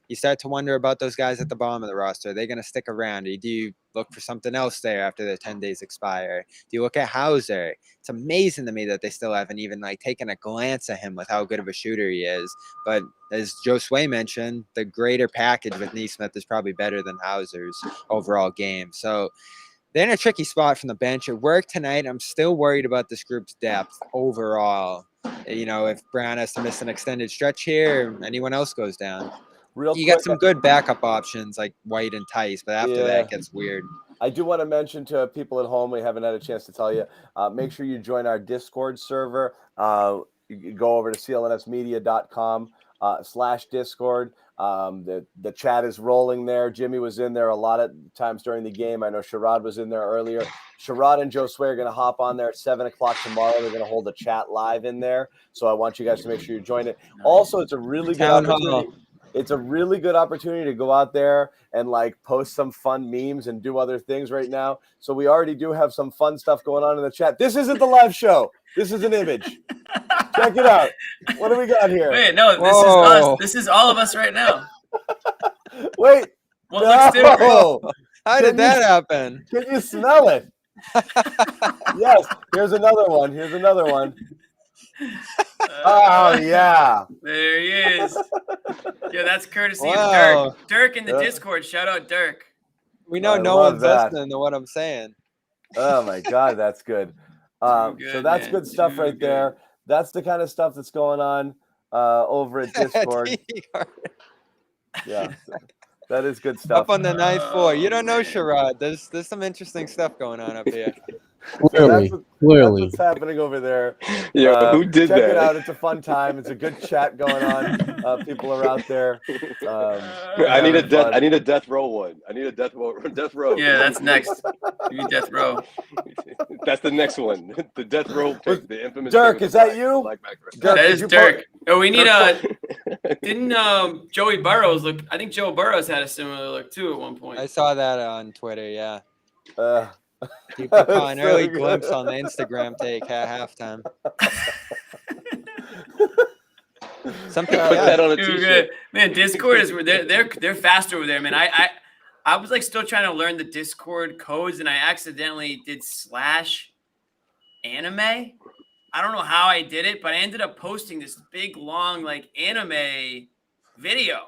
you start to wonder about those guys at the bottom of the roster. Are they going to stick around? Do you look for something else there after their 10 days expire? Do you look at Hauser? It's amazing to me that they still haven't even taken a glance at him with how good of a shooter he is. But as Josue mentioned, the greater package with Neesmith is probably better than Hauser's overall game. So they're in a tricky spot from the bench. It worked tonight. I'm still worried about this group's depth overall. If Brown has to miss an extended stretch here, anyone else goes down. You got some good backup options like White and Tice, but after that, it gets weird. I do want to mention to people at home, we haven't had a chance to tell you, make sure you join our Discord server. You go over to clnsmedia.com/Discord. The chat is rolling there. Jimmy was in there a lot of times during the game. I know Sherrod was in there earlier. Sherrod and Josue are going to hop on there at 7 o'clock tomorrow. They're going to hold a chat live in there. So I want you guys to make sure you join it. Also, it's a really good opportunity. It's a really good opportunity to go out there and post some fun memes and do other things right now. So we already do have some fun stuff going on in the chat. This isn't the live show. This is an image. Check it out. What do we got here? Wait, no, this is us. This is all of us right now. Wait. What looks different? How did that happen? Can you smell it? Yes. Here's another one. Oh, yeah. There he is. Yeah, that's courtesy of Dirk. Dirk in the Discord. Shout out Dirk. We know no one's listening to what I'm saying. Oh, my God. That's good. So that's good stuff right there. That's the kind of stuff that's going on over at Discord. Yeah. That is good stuff. Up on the 9th floor. You don't know, Sherrod. There's some interesting stuff going on up here. Clearly. That's what's happening over there. Yeah, who did that? Check it out. It's a fun time. It's a good chat going on. People are out there. I need a death row one. I need a death row. Yeah, that's next. You need death row. That's the next one. The death row pick. The infamous. Dirk, is that you? Dirk, that is Dirk. Oh, we need didn't Joey Burrows look? I think Joe Burrows had a similar look too at one point. I saw that on Twitter. Yeah. People caught an early glimpse on the Instagram take at halftime. Some people put that on a t-shirt. Man, Discord is they're faster over there, man. I was still trying to learn the Discord codes, and I accidentally did /anime. I don't know how I did it, but I ended up posting this big long anime video.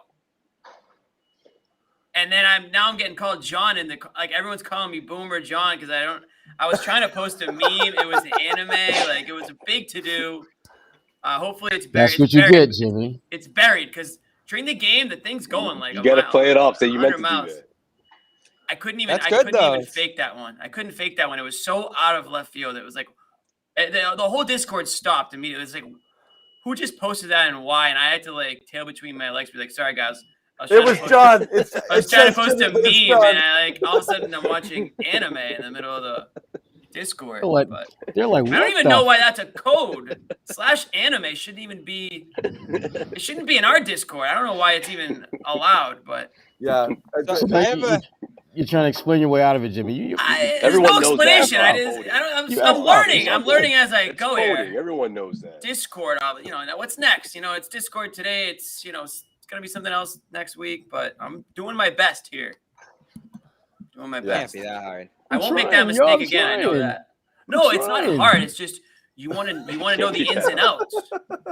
And then I'm getting called John in the everyone's calling me Boomer John because I was trying to post a meme. It was an anime, it was a big to do. Hopefully it's buried. That's what you get, Jimmy. It's buried because during the game the thing's going you gotta play it off. So you meant to do that. I couldn't even fake that one. I couldn't fake that one. It was so out of left field. It was the whole Discord stopped immediately. It was who just posted that and why? And I had to tail between my legs, be sorry guys. It was John. I was trying to post a meme, and all of a sudden I'm watching anime in the middle of the Discord. They're like, I don't even know why that's a code. /anime shouldn't even be. It shouldn't be in our Discord. I don't know why it's even allowed, but Yeah. So I have a. You're trying to explain your way out of it, Jimmy. There's Everyone no knows that. explanation. I'm learning. I'm learning as I go coding. here. Everyone knows that. Discord, now what's next? It's Discord today. It's it's gonna be something else next week. But I'm doing my best here. Doing my best. Can't be that hard. I won't make that mistake again. I know that. No, it's not trying. hard. It's just you want to know the ins and outs.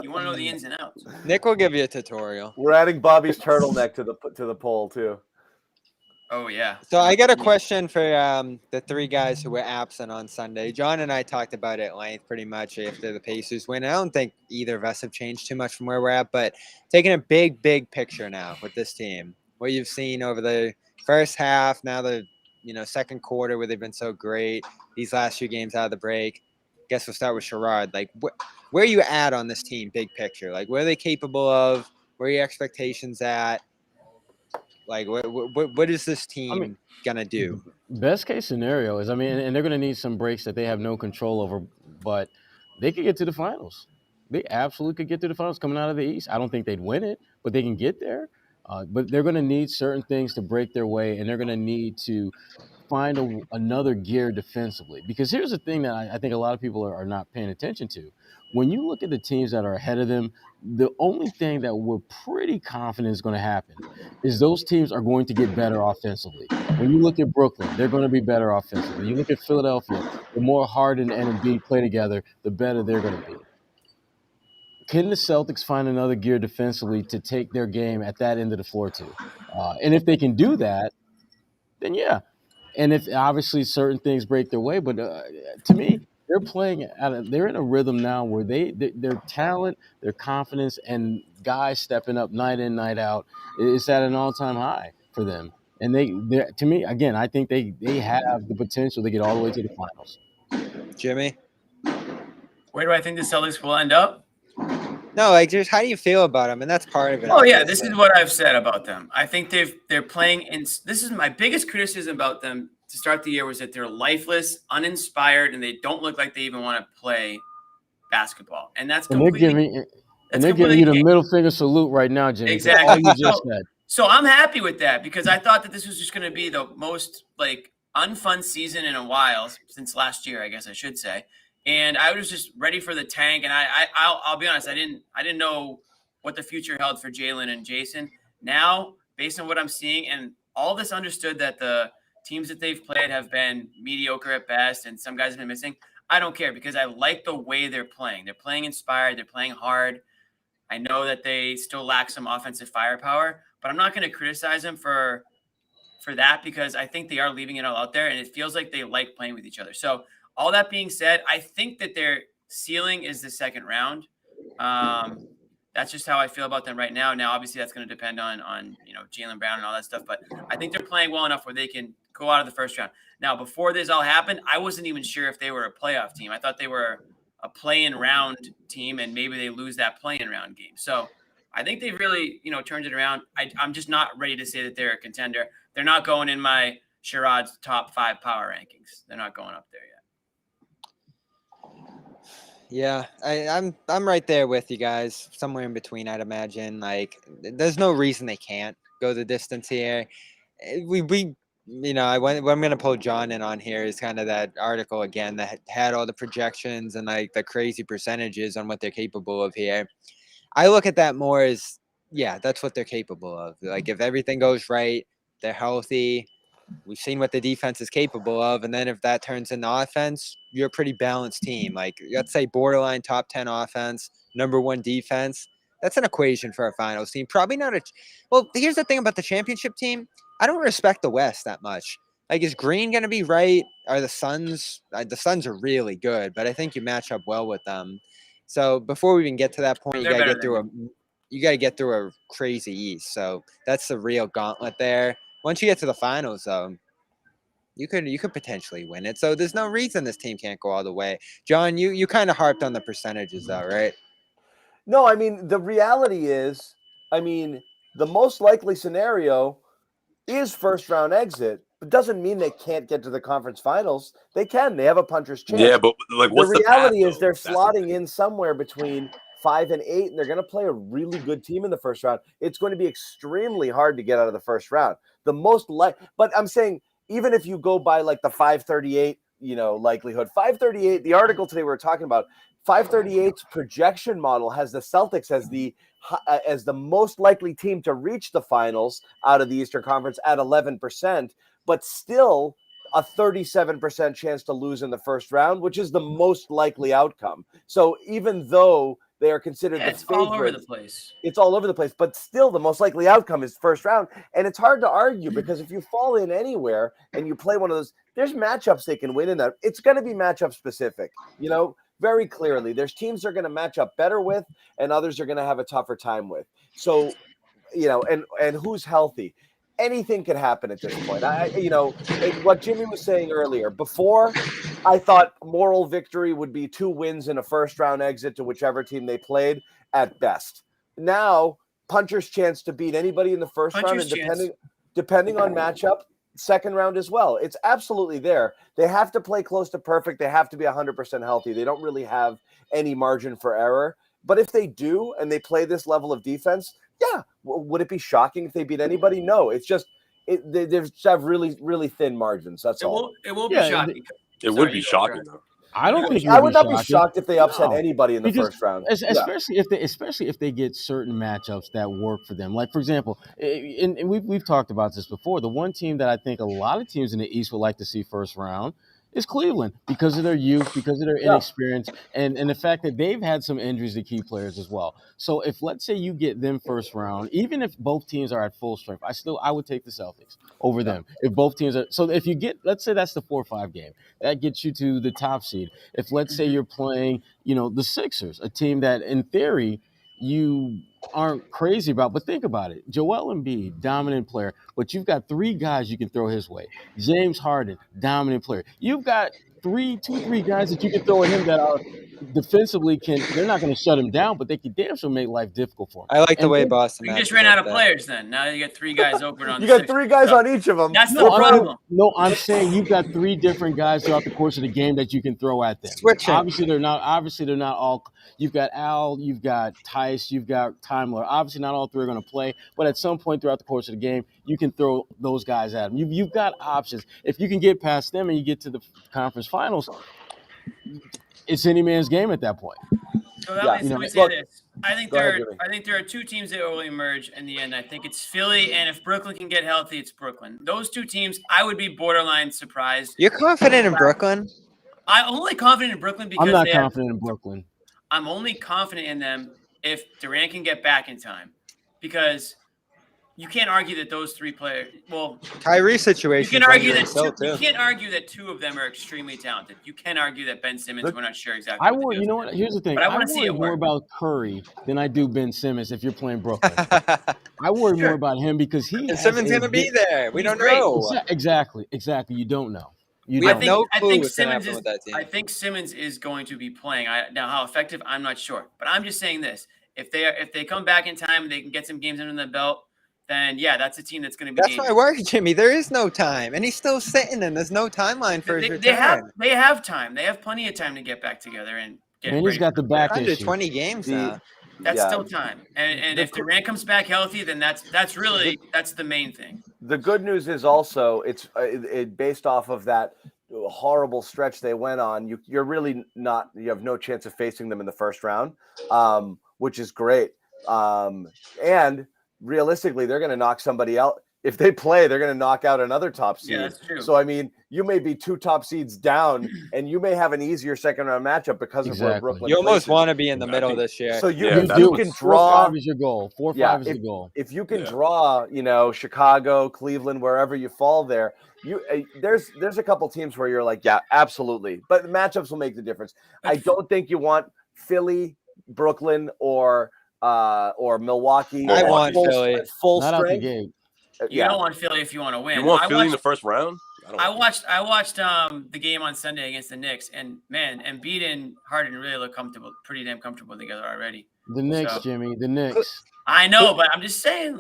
You want to know the ins and outs. Nick will give you a tutorial. We're adding Bobby's turtleneck to the poll too. Oh yeah. So I got a question for the three guys who were absent on Sunday. John and I talked about it at length pretty much after the Pacers win. I don't think either of us have changed too much from where we're at, but taking a big picture now with this team, what you've seen over the first half, now the second quarter where they've been so great, these last few games out of the break. Guess we'll start with Sherrod. Like, where are you at on this team, big picture? Like, what are they capable of? Where are your expectations at? Like, what is this team gonna do? Best case scenario is, and they're going to need some breaks that they have no control over, but they could get to the finals. They absolutely could get to the finals coming out of the East. I don't think they'd win it, but they can get there. But they're going to need certain things to break their way, and they're going to need to find another gear defensively. Because here's the thing that I think a lot of people are not paying attention to. When you look at the teams that are ahead of them, the only thing that we're pretty confident is going to happen is those teams are going to get better offensively. When you look at Brooklyn, they're going to be better offensively. You look at Philadelphia, the more Harden and Embiid play together, the better they're going to be. Can the Celtics find another gear defensively to take their game at that end of the floor too? And if they can do that, then yeah. And if obviously certain things break their way, but to me, they're in a rhythm now where their talent, their confidence, and guys stepping up night in, night out, it's at an all-time high for them. And they to me, again, I think they have the potential to get all the way to the finals. Jimmy? Where do I think the Celtics will end up? No, like, just how do you feel about them? And that's part of it. Oh yeah, this is what I've said about them. I think they're playing in. This is my biggest criticism about them to start the year was that they're lifeless, uninspired, and they don't look like they even want to play basketball. And that's completely. They're giving you the middle finger salute right now, Jimmy. Exactly. All you just said. So I'm happy with that because I thought that this was just going to be the most unfun season in a while since last year, I guess I should say. And I was just ready for the tank. And I'll be honest, I didn't know what the future held for Jalen and Jason. Now, based on what I'm seeing, and all this understood that the teams that they've played have been mediocre at best, and some guys have been missing. I don't care because I like the way they're playing. They're playing inspired. They're playing hard. I know that they still lack some offensive firepower, but I'm not going to criticize them for that because I think they are leaving it all out there, and it feels like they like playing with each other. So all that being said, I think that their ceiling is the second round. That's just how I feel about them right now. Now, obviously, that's going to depend on Jaylen Brown and all that stuff, but I think they're playing well enough where they can go out of the first round. Now, before this all happened, I wasn't even sure if they were a playoff team. I thought they were a play-in round team, and maybe they lose that play-in round game. So I think they've really, turned it around. I'm just not ready to say that they're a contender. They're not going in my Sherrod's top 5 power rankings. They're not going up there yet. Yeah, I'm right there with you guys, somewhere in between, I'd imagine. Like, there's no reason they can't go the distance here. What I'm going to pull John in on here is kind of that article again that had all the projections and like the crazy percentages on what they're capable of here. I look at that more as, yeah, that's what they're capable of. Like, if everything goes right, they're healthy. We've seen what the defense is capable of. And then if that turns into offense, you're a pretty balanced team. Like, let's say borderline top 10 offense, number 1 defense. That's an equation for a finals team. Probably not well, here's the thing about the championship team. I don't respect the West that much. Like, is Green going to be right? Are the Suns are really good, but I think you match up well with them. So before we even get to that point, you got to get through a crazy East. So that's the real gauntlet there. Once you get to the finals, though, you could potentially win it. So there's no reason this team can't go all the way. John, you kind of harped on the percentages, though, right? No, I mean, the reality is, the most likely scenario is first round exit. It doesn't mean they can't get to the conference finals. They can. They have a puncher's chance. Yeah, but what's the reality is they're slotting in somewhere between 5 and 8, and they're going to play a really good team in the first round. It's going to be extremely hard to get out of the first round. But I'm saying even if you go by like the 538, likelihood, 538. The article today we were talking about 538's projection model has the Celtics as the most likely team to reach the finals out of the Eastern Conference at 11%, but still a 37% chance to lose in the first round, which is the most likely outcome. So even though they are considered the it's favorite, all over the place. It's all over the place, but still the most likely outcome is first round. And it's hard to argue because if you fall in anywhere and you play one of those, there's matchups they can win in that. It's going to be matchup specific, very clearly. There's teams they're going to match up better with and others are going to have a tougher time with. So, and who's healthy? Anything could happen at this point. What Jimmy was saying earlier, before I thought moral victory would be 2 wins in a first round exit to whichever team they played at best. Now, puncher's chance to beat anybody in the first round, and depending on matchup, second round as well. It's absolutely there. They have to play close to perfect. They have to be 100% healthy. They don't really have any margin for error. But if they do and they play this level of defense, yeah, would it be shocking if they beat anybody? No, it's just they just have really, really thin margins. That's all. It will be shocking. It would be shocking though. I don't think I would not be shocked if they upset anybody in the first round, especially if they get certain matchups that work for them. Like for example, and we've talked about this before. The one team that I think a lot of teams in the East would like to see first round is Cleveland because of their youth, because of their inexperience, and the fact that they've had some injuries to key players as well. So if let's say you get them first round, even if both teams are at full strength, I would take the Celtics over them. If both teams are, so if you get, let's say that's the 4-5 game, that gets you to the top seed. If let's say you're playing, the Sixers, a team that in theory you aren't crazy about, but think about it. Joel Embiid, dominant player, but you've got 3 guys you can throw his way. James Harden, dominant player. You've got 3 guys that you can throw at him that are defensively they're not going to shut him down, but they can damn sure make life difficult for him. I like the way Boston. You just ran out of players then. Now you got 3 guys open on you got 3 guys on each of them. That's the problem. I'm saying you've got 3 different guys throughout the course of the game that you can throw at them. Switching. Obviously they're not all. You've got Al, you've got Tice, you've got Timler. Obviously not all 3 are going to play, but at some point throughout the course of the game, you can throw those guys at them. You've got options. If you can get past them and you get to the conference finals, it's any man's game at that point. So let me say this. I think there are 2 teams that will emerge in the end. I think it's Philly, and if Brooklyn can get healthy, it's Brooklyn. Those 2 teams, I would be borderline surprised. You're confident in Brooklyn? I'm only confident in Brooklyn because I'm not confident in Brooklyn. I'm only confident in them if Durant can get back in time, because you can't argue that those 3 players. Well, Kyrie's situation. You can argue that you can't argue that 2 of them are extremely talented. You can argue that Ben Simmons. We're not sure exactly. You know what? Here's the thing. But I worry more about Curry than I do Ben Simmons. If you're playing Brooklyn, I worry more about him because Simmons going to be there. We don't know. Exactly. You don't know. I think Simmons is going to be playing. Now, how effective, I'm not sure. But I'm just saying this: if they come back in time and they can get some games under the belt, then that's a team that's going to be. That's my worry, Jimmy. There is no time, and he's still sitting, and there's no timeline for his return. They have time. They have plenty of time to get back together and get. And he's got the back issue. 120 games now. That's still time. And if Durant comes back healthy, then that's the main thing. The good news is also it's based off of that horrible stretch they went on. You have no chance of facing them in the first round, which is great. And realistically, they're going to knock somebody out. If they play, they're going to knock out another top seed. Yeah, that's true. So, I mean, you may be 2 top seeds down, and you may have an easier second round matchup because of where Brooklyn. You almost want to be in the middle this year. So you can draw. 4-5 is your goal. 4-5 is the goal. If you can draw, Chicago, Cleveland, wherever you fall there, there's a couple teams where you're like, yeah, absolutely. But the matchups will make the difference. I don't think you want Philly, Brooklyn, or Milwaukee. I want Philly full Not strength. Out the gate. You don't want Philly if you want to win. You want Philly in the first round? I watched the game on Sunday against the Knicks, and man, Embiid and Harden really look pretty damn comfortable together already. The Knicks, Jimmy, the Knicks. I know, but I'm just saying,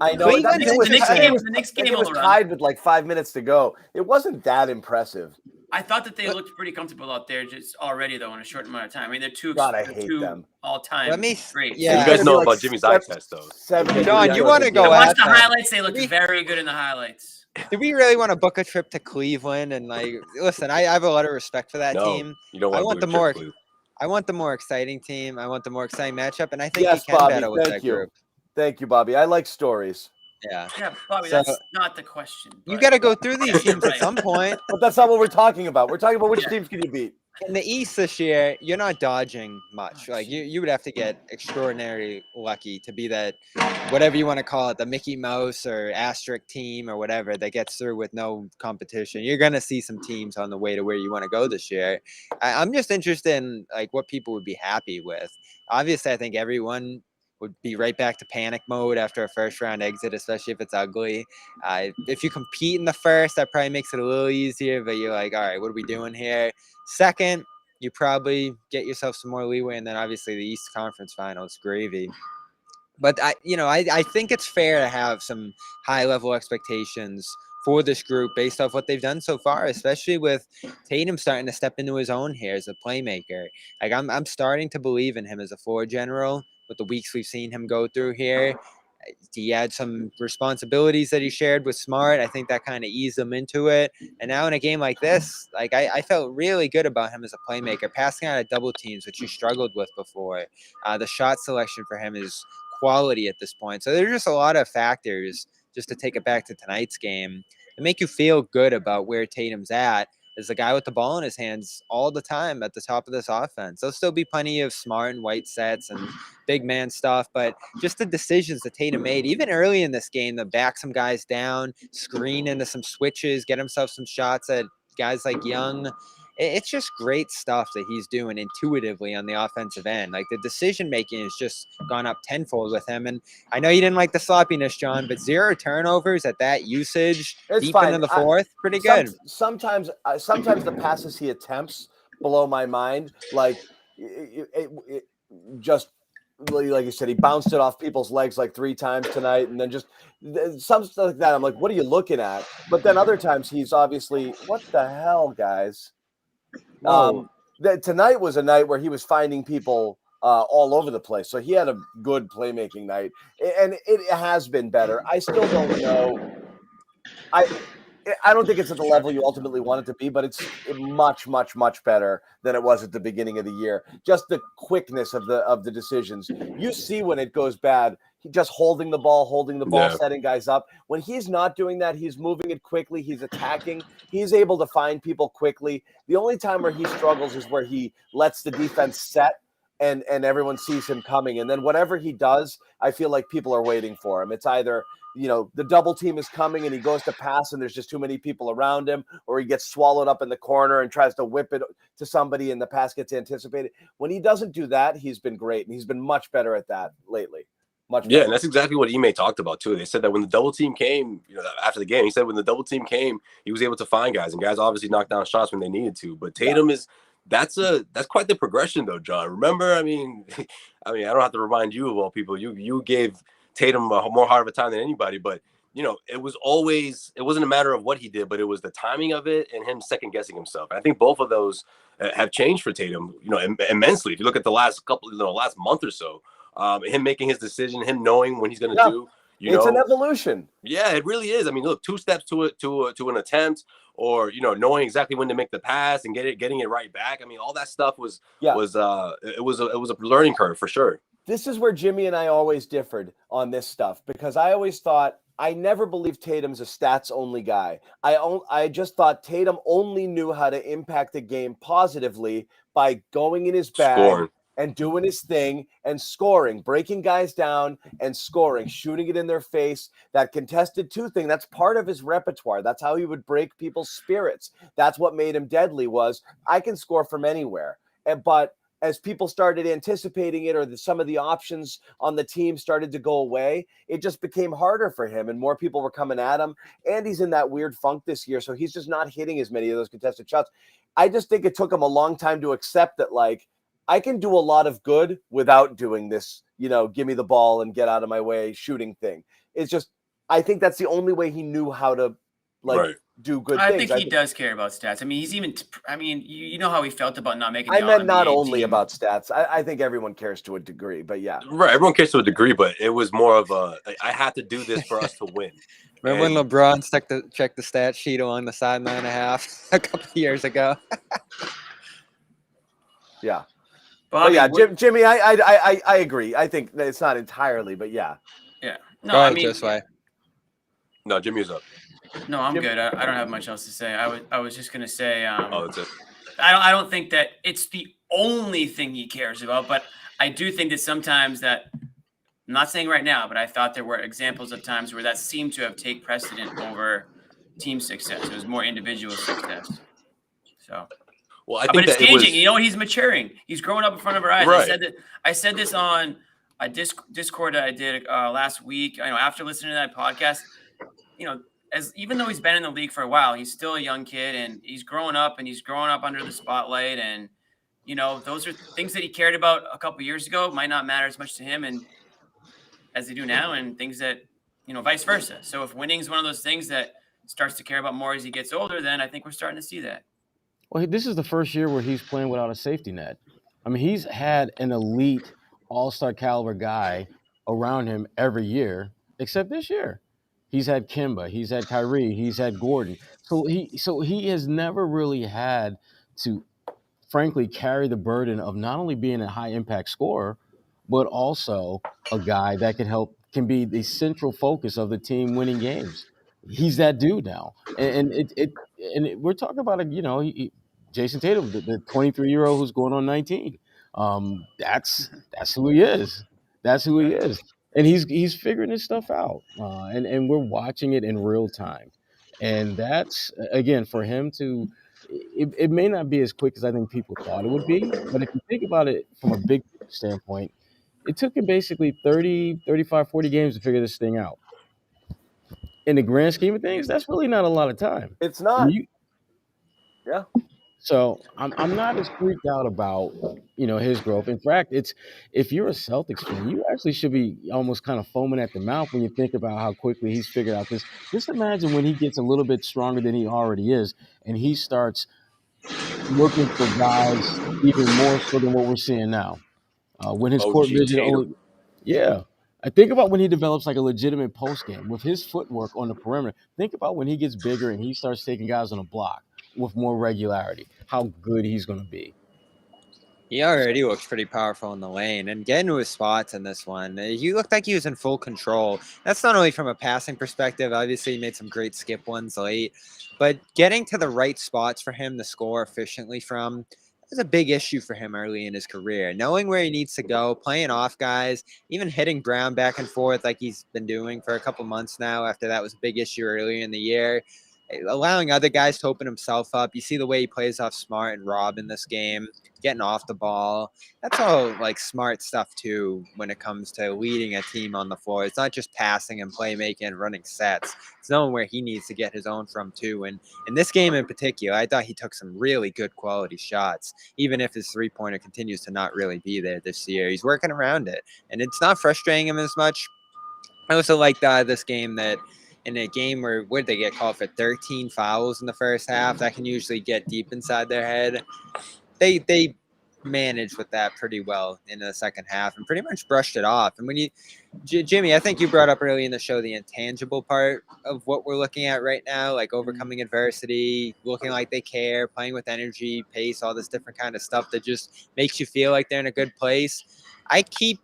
I know the Knicks game was tied with 5 minutes to go. It wasn't that impressive. I thought that they looked pretty comfortable out there just already, though, in a short amount of time. I mean, they're two God, I hate them. all-time Let me greats. yeah. You guys know Like about Jimmy's eye test, though. 70 John, you yards wanna a go game. I at watched the them. highlights. They looked We- very good in the highlights. Do we really want to book a trip to Cleveland? And like, listen, I have a lot of respect for that No, team. you don't I want want to the do a more, trip to I want the more exciting team. I want the more exciting matchup, and I think Yes, you can Bobby, battle with thank that you. group. Thank you, Bobby. I like stories. Yeah, Yeah, Bobby, So- that's not the question. you but- got to go through these teams Right. at some point. But that's not what we're talking about. We're talking about which Yeah. teams can you beat. In the East this year, you're not dodging much. Oh, Like you would have to get extraordinarily lucky to be that, whatever you want to call it, the Mickey Mouse or asterisk team or whatever that gets through with no competition. You're gonna see some teams on the way to where you want to go this year. I'm just interested in like what people would be happy with. Obviously, I think everyone would be right back to panic mode after a first round exit, especially if it's ugly. If you compete in the first, that probably makes it a little easier, but you're like, all right, what are we doing here? Second, you probably get yourself some more leeway, and then obviously the East Conference Finals, gravy. But I think it's fair to have some high level expectations for this group based off what they've done so far, especially with Tatum starting to step into his own here as a playmaker. Like I'm starting to believe in him as a floor general with the weeks we've seen him go through here. He had some responsibilities that he shared with Smart. I think that kind of eased him into it. And now in a game like this, like I felt really good about him as a playmaker, passing out of double teams, which he struggled with before. The shot selection for him is quality at this point. So there's just a lot of factors, just to take it back to tonight's game, that make you feel good about where Tatum's at as the guy with the ball in his hands all the time at the top of this offense. There'll still be plenty of Smart and White sets and big man stuff, but just the decisions that Tatum made, even early in this game, to back some guys down, screen into some switches, get himself some shots at guys like Young. It's just great stuff that he's doing intuitively on the offensive end. Like the decision making has just gone up tenfold with him. And I know you didn't like the sloppiness, John, but 0 turnovers at that usage It's deep fine. into the fourth, pretty good. Sometimes the passes he attempts blow my mind. Like it just like you said, he bounced it off people's legs like 3 times tonight, and then just some stuff like that. I'm like, what are you looking at? But then other times he's obviously, what the hell, guys? Tonight was a night where he was finding people all over the place. So he had a good playmaking night, and it has been better. I still don't know. I don't think it's at the level you ultimately want it to be, but it's much, much, much better than it was at the beginning of the year. Just the quickness of the decisions. You see when it goes bad, he just holding the ball, Yeah. setting guys up. When he's not doing that, he's moving it quickly. He's attacking. He's able to find people quickly. The only time where he struggles is where he lets the defense set and everyone sees him coming. And then whatever he does, I feel like people are waiting for him. It's either the double team is coming and he goes to pass and there's just too many people around him, or he gets swallowed up in the corner and tries to whip it to somebody and the pass gets anticipated. When he doesn't do that, he's been great, and he's been much better at that lately. Much better. Yeah, and that's exactly what Ime talked about too. They said that when the double team came, after the game, he said when the double team came, he was able to find guys, and guys obviously knocked down shots when they needed to. But Tatum that's quite the progression though, John. Remember, I mean, I don't have to remind you of all people. You gave Tatum more hard of a time than anybody, but it wasn't a matter of what he did, but it was the timing of it and him second guessing himself. And I think both of those have changed for Tatum, immensely. If you look at the last last month or so, him making his decision, him knowing when he's going to do. It's an evolution. Yeah, it really is. I mean, look, 2 steps to an attempt, or knowing exactly when to make the pass and getting it right back. I mean, all that stuff was a learning curve for sure. This is where Jimmy and I always differed on this stuff, because I always thought, I never believed Tatum's a stats only guy. I just thought Tatum only knew how to impact the game positively by going in his bag. Scoring. And doing his thing and scoring, breaking guys down and scoring, shooting it in their face. That contested 2 thing, that's part of his repertoire. That's how he would break people's spirits. That's what made him deadly, was I can score from anywhere. But as people started anticipating it, or some of the options on the team started to go away, it just became harder for him and more people were coming at him. And he's in that weird funk this year, so he's just not hitting as many of those contested shots. I just think it took him a long time to accept that, like, I can do a lot of good without doing this, give me the ball and get out of my way shooting thing. It's just, I think that's the only way he knew how to do good I things. think he does care about stats. I mean, he's even. I mean, you know how he felt about not making. I The meant not All-NBA only team. about stats. I think everyone cares to a degree, but yeah. Right. Everyone cares to a degree, but it was more of I had to do this for us to win. Remember And- when LeBron checked the stat sheet along the sideline a half a couple of years ago? Yeah. Bobby, But yeah, Jimmy, I agree. I think that it's not entirely, but yeah. Yeah. No, Go I ahead, mean, Josue. No, Jimmy's up. no, I'm Jim- good. I don't have much else to say. I was just gonna say. Oh, that's it. I don't think that it's the only thing he cares about, but I do think that sometimes that. I'm not saying right now, but I thought there were examples of times where that seemed to have take precedent over team success. It was more individual success. So, Well, I but think it's that it was changing. You know, he's maturing. He's growing up in front of our eyes. Right. I said this on a Discord that I did last week. You know, after listening to that podcast, you know, even though he's been in the league for a while, he's still a young kid, and he's growing up under the spotlight. And you know, those are things that he cared about a couple years ago might not matter as much to him and as they do now, and things that, you know, vice versa. So if winning is one of those things that starts to care about more as he gets older, then I think we're starting to see that. Well, this is the first year where he's playing without a safety net. I mean, he's had an elite all-star caliber guy around him every year, except this year. He's had Kemba, he's had Kyrie, he's had Gordon. So he has never really had to, frankly, carry the burden of not only being a high impact scorer, but also a guy that can be the central focus of the team winning games. He's that dude now, we're talking about Jason Tatum, the 23-year-old who's going on 19. That's who he is. That's who he is, and he's figuring this stuff out, and we're watching it in real time, and that's again for him to. It may not be as quick as I think people thought it would be, but if you think about it from a big standpoint, it took him basically 30, 35, 40 games to figure this thing out. In the grand scheme of things, that's really not a lot of time. It's not. Yeah. So I'm not as freaked out about his growth. In fact, if you're a Celtics fan, you actually should be almost kind of foaming at the mouth when you think about how quickly he's figured out this. Just imagine when he gets a little bit stronger than he already is, and he starts looking for guys even more so than what we're seeing now. When his court vision only, yeah. I think about when he develops like a legitimate post game with his footwork on the perimeter. Think about when he gets bigger and he starts taking guys on a block with more regularity, how good he's going to be. He already looks pretty powerful in the lane, and getting to his spots in this one, he looked like he was in full control. That's not only from a passing perspective. Obviously, he made some great skip ones late, but getting to the right spots for him to score efficiently from is a big issue for him early in his career. Knowing where he needs to go, playing off guys, even hitting Brown back and forth like he's been doing for a couple months now after that was a big issue earlier in the year. Allowing other guys to open himself up. You see the way he plays off Smart and Rob in this game, getting off the ball. That's all like smart stuff too when it comes to leading a team on the floor. It's not just passing and playmaking and running sets. It's knowing where he needs to get his own from too. And in this game in particular, I thought he took some really good quality shots, even if his three-pointer continues to not really be there this year. He's working around it, and it's not frustrating him as much. I also like this game that in a game where would they get called for 13 fouls in the first half, that can usually get deep inside their head. They managed with that pretty well in the second half and pretty much brushed it off. And when Jimmy, I think you brought up early in the show the intangible part of what we're looking at right now, like overcoming adversity, looking like they care, playing with energy, pace, all this different kind of stuff that just makes you feel like they're in a good place. I keep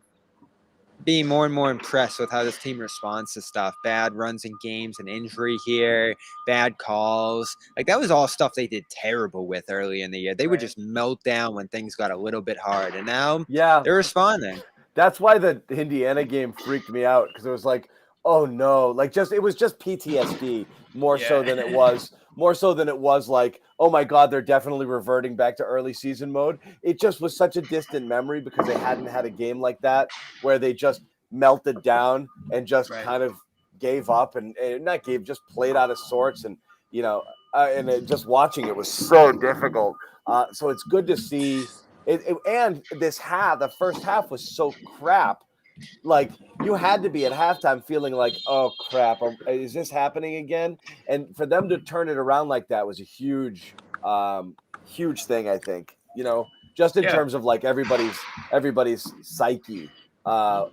being more and more impressed with how this team responds to stuff. Bad runs in games, an injury here, bad calls. Like that was all stuff they did terrible with early in the year. They would just melt down when things got a little bit hard. And now they're responding. That's why the Indiana game freaked me out, because it was like, oh no, like it was just PTSD more so than it was like, oh my God, they're definitely reverting back to early season mode. It just was such a distant memory because they hadn't had a game like that where they just melted down and just kind of gave up and just played out of sorts. And, just watching it was so difficult. So it's good to see it. And the first half was so crap like you had to be at halftime feeling like, oh crap, is this happening again? And for them to turn it around like that was a huge thing, I think. Just in terms of like everybody's psyche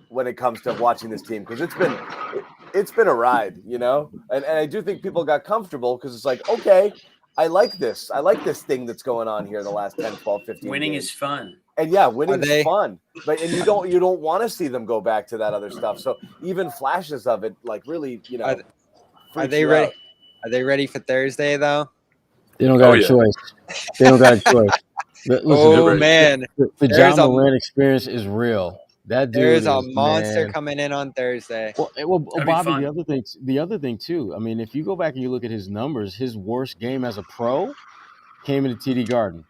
when it comes to watching this team, because it's been a ride, and I do think people got comfortable because it's like, okay, I like this thing that's going on here the last 10, 12, 15 Winning games. is fun. And winning's fun, but and you don't want to see them go back to that other stuff. So even flashes of it, like really, are they ready? Out. Are they ready for Thursday though? They don't got a choice. They don't got a choice. Listen, man, the John Moran experience is real. That dude there's a monster coming in on Thursday. Well, Bobby, the other thing too. I mean, if you go back and you look at his numbers, his worst game as a pro came into TD Garden.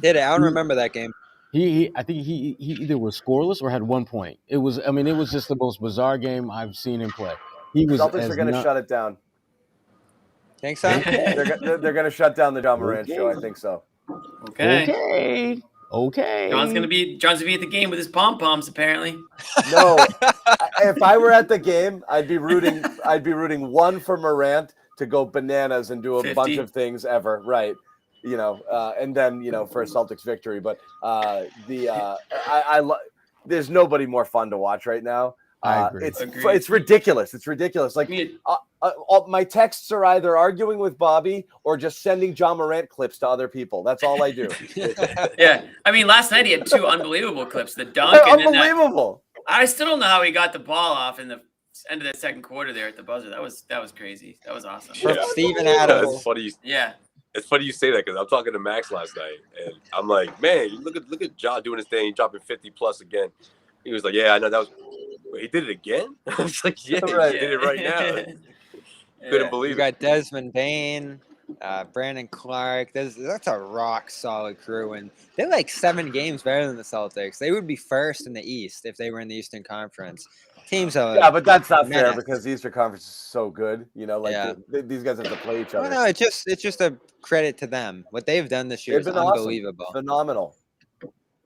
Did it? I don't remember that game. I think he either was scoreless or had 1 point. It was just the most bizarre game I've seen him play. Celtics are going to shut it down. Think so? They're going to shut down the John Moran show. I think so. Okay. John's gonna be at the game with his pom poms. Apparently. No, if I were at the game, I'd be rooting one for Morant to go bananas and do a 50. bunch of things ever. Right. And then for a Celtics victory. But there's nobody more fun to watch right now. I agree. It's ridiculous. It's ridiculous. Like my texts are either arguing with Bobby or just sending John Morant clips to other people. That's all I do. Yeah, I mean, last night he had 2 unbelievable clips. The dunk, unbelievable. I still don't know how he got the ball off in the end of the second quarter there at the buzzer. That was crazy. That was awesome. Yeah. Steven Adams. It's funny. Yeah. It's funny you say that because I'm talking to Max last night, and I'm like, man, look at Ja doing his thing, dropping 50 plus again. He was like, yeah, I know that was. Wait, he did it again? I was like, yeah, right. He did it right now. Couldn't believe it. You got Desmond Bain, Brandon Clark. That's a rock solid crew, and they're like 7 games better than the Celtics. They would be first in the East if they were in the Eastern Conference. Teams are but that's not fair because the Eastern Conference is so good. These guys have to play each other. Well, no, it's just a credit to them. What they've done this year is unbelievable. Awesome. Phenomenal.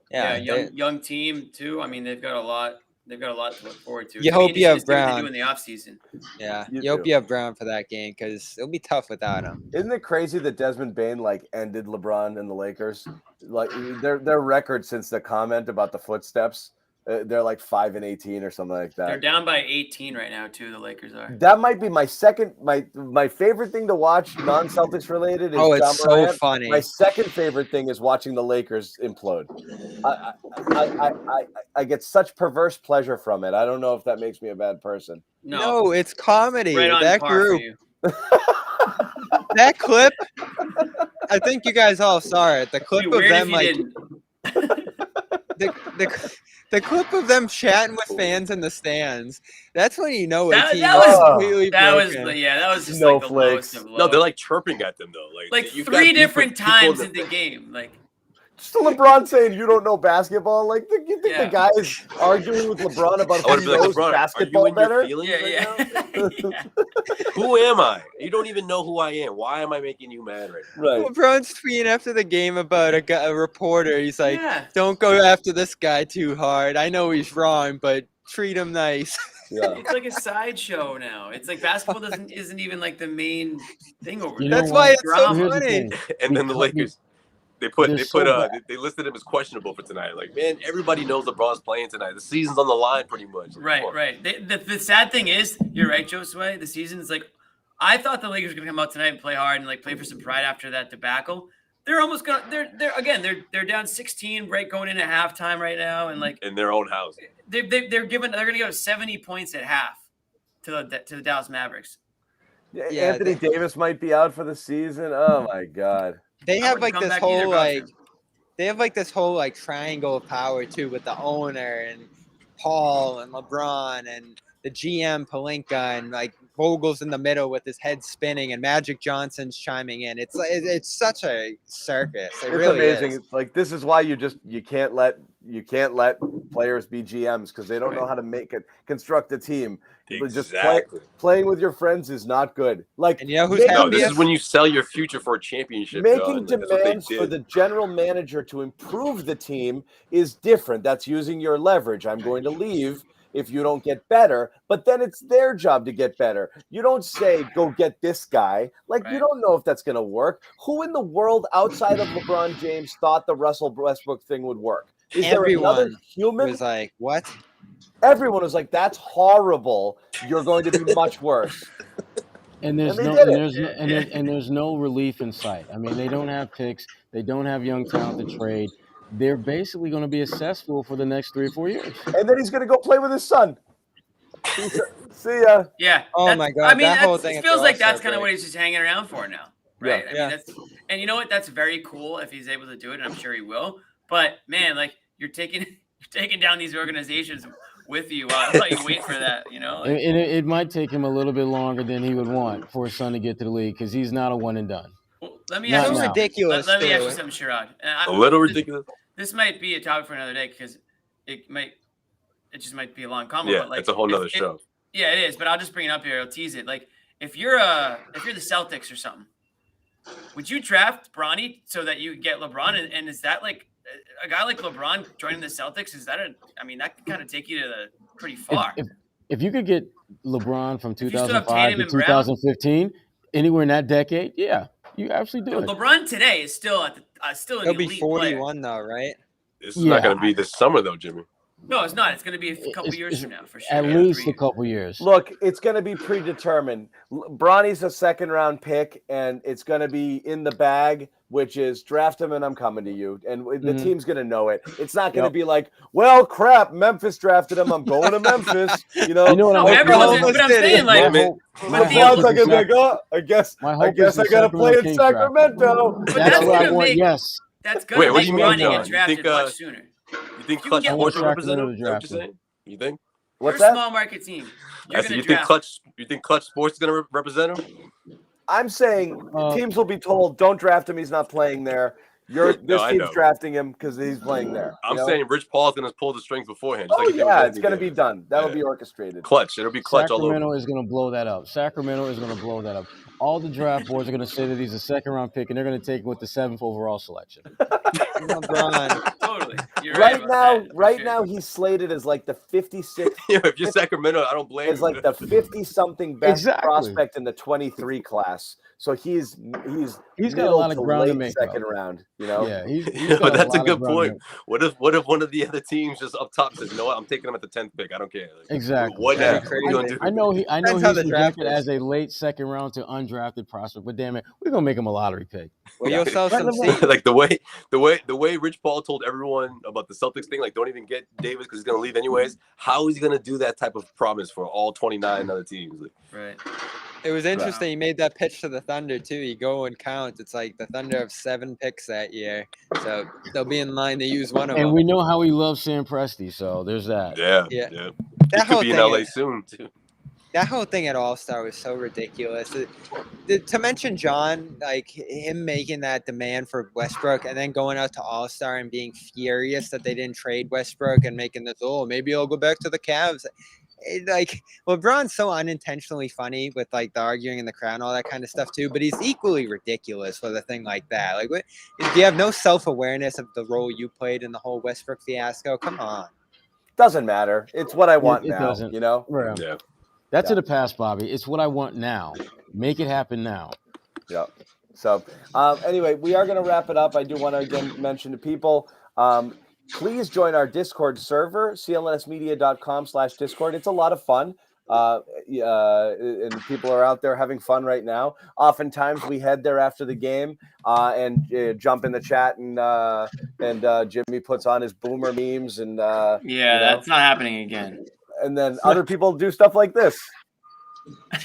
Yeah, young team too. I mean, they've got a lot. They've got a lot to look forward to. You hope you have Brown. Do in the offseason. Yeah, you hope you have Brown for that game because it'll be tough without him. Isn't it crazy that Desmond Bain ended LeBron and the Lakers? Like their record since the comment about the footsteps, they're like 5-18 or something like that. They're down by 18 right now too. The Lakers are. That might be my favorite thing to watch, non-Celtics related. Is it's John so Morant. funny. My second favorite thing is watching the Lakers implode. I get such perverse pleasure from it. I don't know if that makes me a bad person. No, it's comedy. Right on that par group. for you. That clip. I think you guys all saw it. The clip of them like. The clip of them chatting with fans in the stands. That's when you know that was completely broken. That was just like the lowest of low. No, they're like chirping at them though. Like 3 different times in the game. Like just LeBron saying you don't know basketball. Like you think the guy is arguing with LeBron about who knows basketball better? Who am I? You don't even know who I am. Why am I making you mad right now? Right. LeBron's tweeting after the game about a reporter. He's like, "Don't go after this guy too hard. I know he's wrong, but treat him nice." Yeah. It's like a sideshow now. It's like basketball isn't even like the main thing over there. That's why it's so funny. And then the Lakers. They listed him as questionable for tonight. Like, man, everybody knows LeBron's playing tonight. The season's on the line pretty much. Right. The sad thing is, you're right, Josue. The season is like, I thought the Lakers were gonna come out tonight and play hard and like play for some pride after that debacle. They're almost gonna. They're down 16 right going into halftime right now, and like in their own house. They're gonna give 70 points at half to the Dallas Mavericks. Yeah, Anthony Davis might be out for the season. Oh my God. They have like this whole triangle of power too with the owner and Paul and LeBron and the GM Pelinka and like Vogel's in the middle with his head spinning, and Magic Johnson's chiming in. It's such a circus. It It's really amazing. is. It's like this is why you can't let players be GMs because they don't know how to construct a team. Exactly. Playing with your friends is not good. Like, And you know who's making- No, this happiest? is when you sell your future for a championship. Making John. Like, that's what they demands for did. the general manager to improve the team is different. That's using your leverage. I'm going to leave if you don't get better, but then it's their job to get better. You don't say, go get this guy. Like, you don't know if that's going to work. Who in the world outside of LeBron James thought the Russell Westbrook thing would work? Is there another Everyone human? was like, what? Everyone was like, that's horrible. You're going to be much worse. And there's And they no did and it. there's no relief in sight. I mean, they don't have picks. They don't have young talent to trade. They're basically going to be a cesspool for the next 3 or 4 years. And then he's going to go play with his son. See ya. Yeah. Oh my God, I mean, that whole thing it at feels the like that's All-Star kind of what break. he's just hanging around for now, right? Yeah. I mean, and you know what? That's very cool if he's able to do it, and I'm sure he will. But man, like you're taking down these organizations with you while you wait for that. You know, And it might take him a little bit longer than he would want for his son to get to the league because he's not a one and done. Well, let me Not ask you now. something. Ridiculous. Let me ask you too. something, Sherrod. A little ridiculous. This might be a topic for another day because it just might be a long combo. Yeah, but like, it's a whole nother show. Yeah, it is. But I'll just bring it up here. I'll tease it. Like if you're the Celtics or something, would you draft Bronny so that you get LeBron? And is that like a guy like LeBron joining the Celtics? Is that that can kind of take you to pretty far. If you could get LeBron from you still have 2005 Tatum to and Brown? 2015, anywhere in that decade, yeah, you absolutely do it. LeBron today is still an He'll be elite 41 though, right? This is not going to be this summer, though, Jimmy. player. No, it's not. It's going to be a couple years from now for sure. At Yeah, least 3 a couple years. Look, it's going to be predetermined. Bronny's a second-round pick, and it's going to be in the bag, which is draft him and I'm coming to you. And the team's going to know it. It's not going to be like, well, crap, Memphis drafted him. I'm going to Memphis. You know what No, everyone's but I'm saying like LeBron's not going to be like, oh, I guess I got to play in Sacramento. But That's that's what I gonna want. make Yes. that's Wait, gonna what make do you mean, Bronny John? get drafted much sooner. You think you Clutch get Sports will Sacramento represent him? to Is that what draft you're saying? You think? What's You're a that? small market team. You're I said, gonna you think draft. Clutch Sports is going to represent him? I'm saying teams will be told, don't draft him. He's not playing there. This I team's know. drafting him because he's playing there. I'm saying Rich Paul's going to pull the strings beforehand. Just Oh, like he did with yeah, Anthony it's going to be Davis. done. That'll Yeah. be orchestrated. Clutch. It'll be clutch all Sacramento over. is going to blow that up. Sacramento is going to blow that up. All the draft boards are going to say that he's a second-round pick, and they're going to take him with the 7th overall selection. LeBron. Totally. You're Right about now, that, for right sure. now, he's slated as like the 56th, Yeah, if you're Sacramento, I don't blame as you. like the 50-something best Exactly. prospect in the 23 class. So he's got a middle lot of to ground to late make second up. round. You know, Yeah, he's Yeah, got but that's a lot of good ground to point. What if one of the other teams just up top says, you know what, I'm taking him at the 10th pick. I don't care. Like, Exactly. What now? That'd be What are you gonna crazy. do? I know Depends how he's the draft projected is. as a late second round to undrafted prospect, but damn it, we're gonna make him a lottery pick. Well, you'll sell some seats. Like the way Rich Paul told everyone about the Celtics thing, like don't even get Davis because he's gonna leave anyways. How is he gonna do that type of promise for all 29 other teams? Like, Right. It was interesting. He made that pitch to the Thunder too. You go and count. It's like the Thunder have 7 picks that year, so they'll be in line to use one of And them. we know how he loves Sam Presti, so there's that. yeah. Yeah. He That could whole be in thing LA is- soon too. That whole thing at All Star was so ridiculous. To mention John, like him making that demand for Westbrook and then going out to All Star and being furious that they didn't trade Westbrook and making this, maybe I'll go back to the Cavs. Like LeBron's so unintentionally funny with like the arguing in the crowd and all that kind of stuff too, but he's equally ridiculous with a thing like that. Like, do you have no self-awareness of the role you played in the whole Westbrook fiasco? Come on. doesn't matter. It's what I want It now. doesn't. You know. Right. Yeah. That's in the past, Bobby. It's what I want now. Make it happen now. Yeah. So anyway, we are going to wrap it up. I do want to again mention to people, please join our Discord server, clnsmedia.com/Discord. It's a lot of fun. And people are out there having fun right now. Oftentimes we head there after the game and jump in the chat and Jimmy puts on his boomer memes and That's not happening again. and then other people do stuff like this.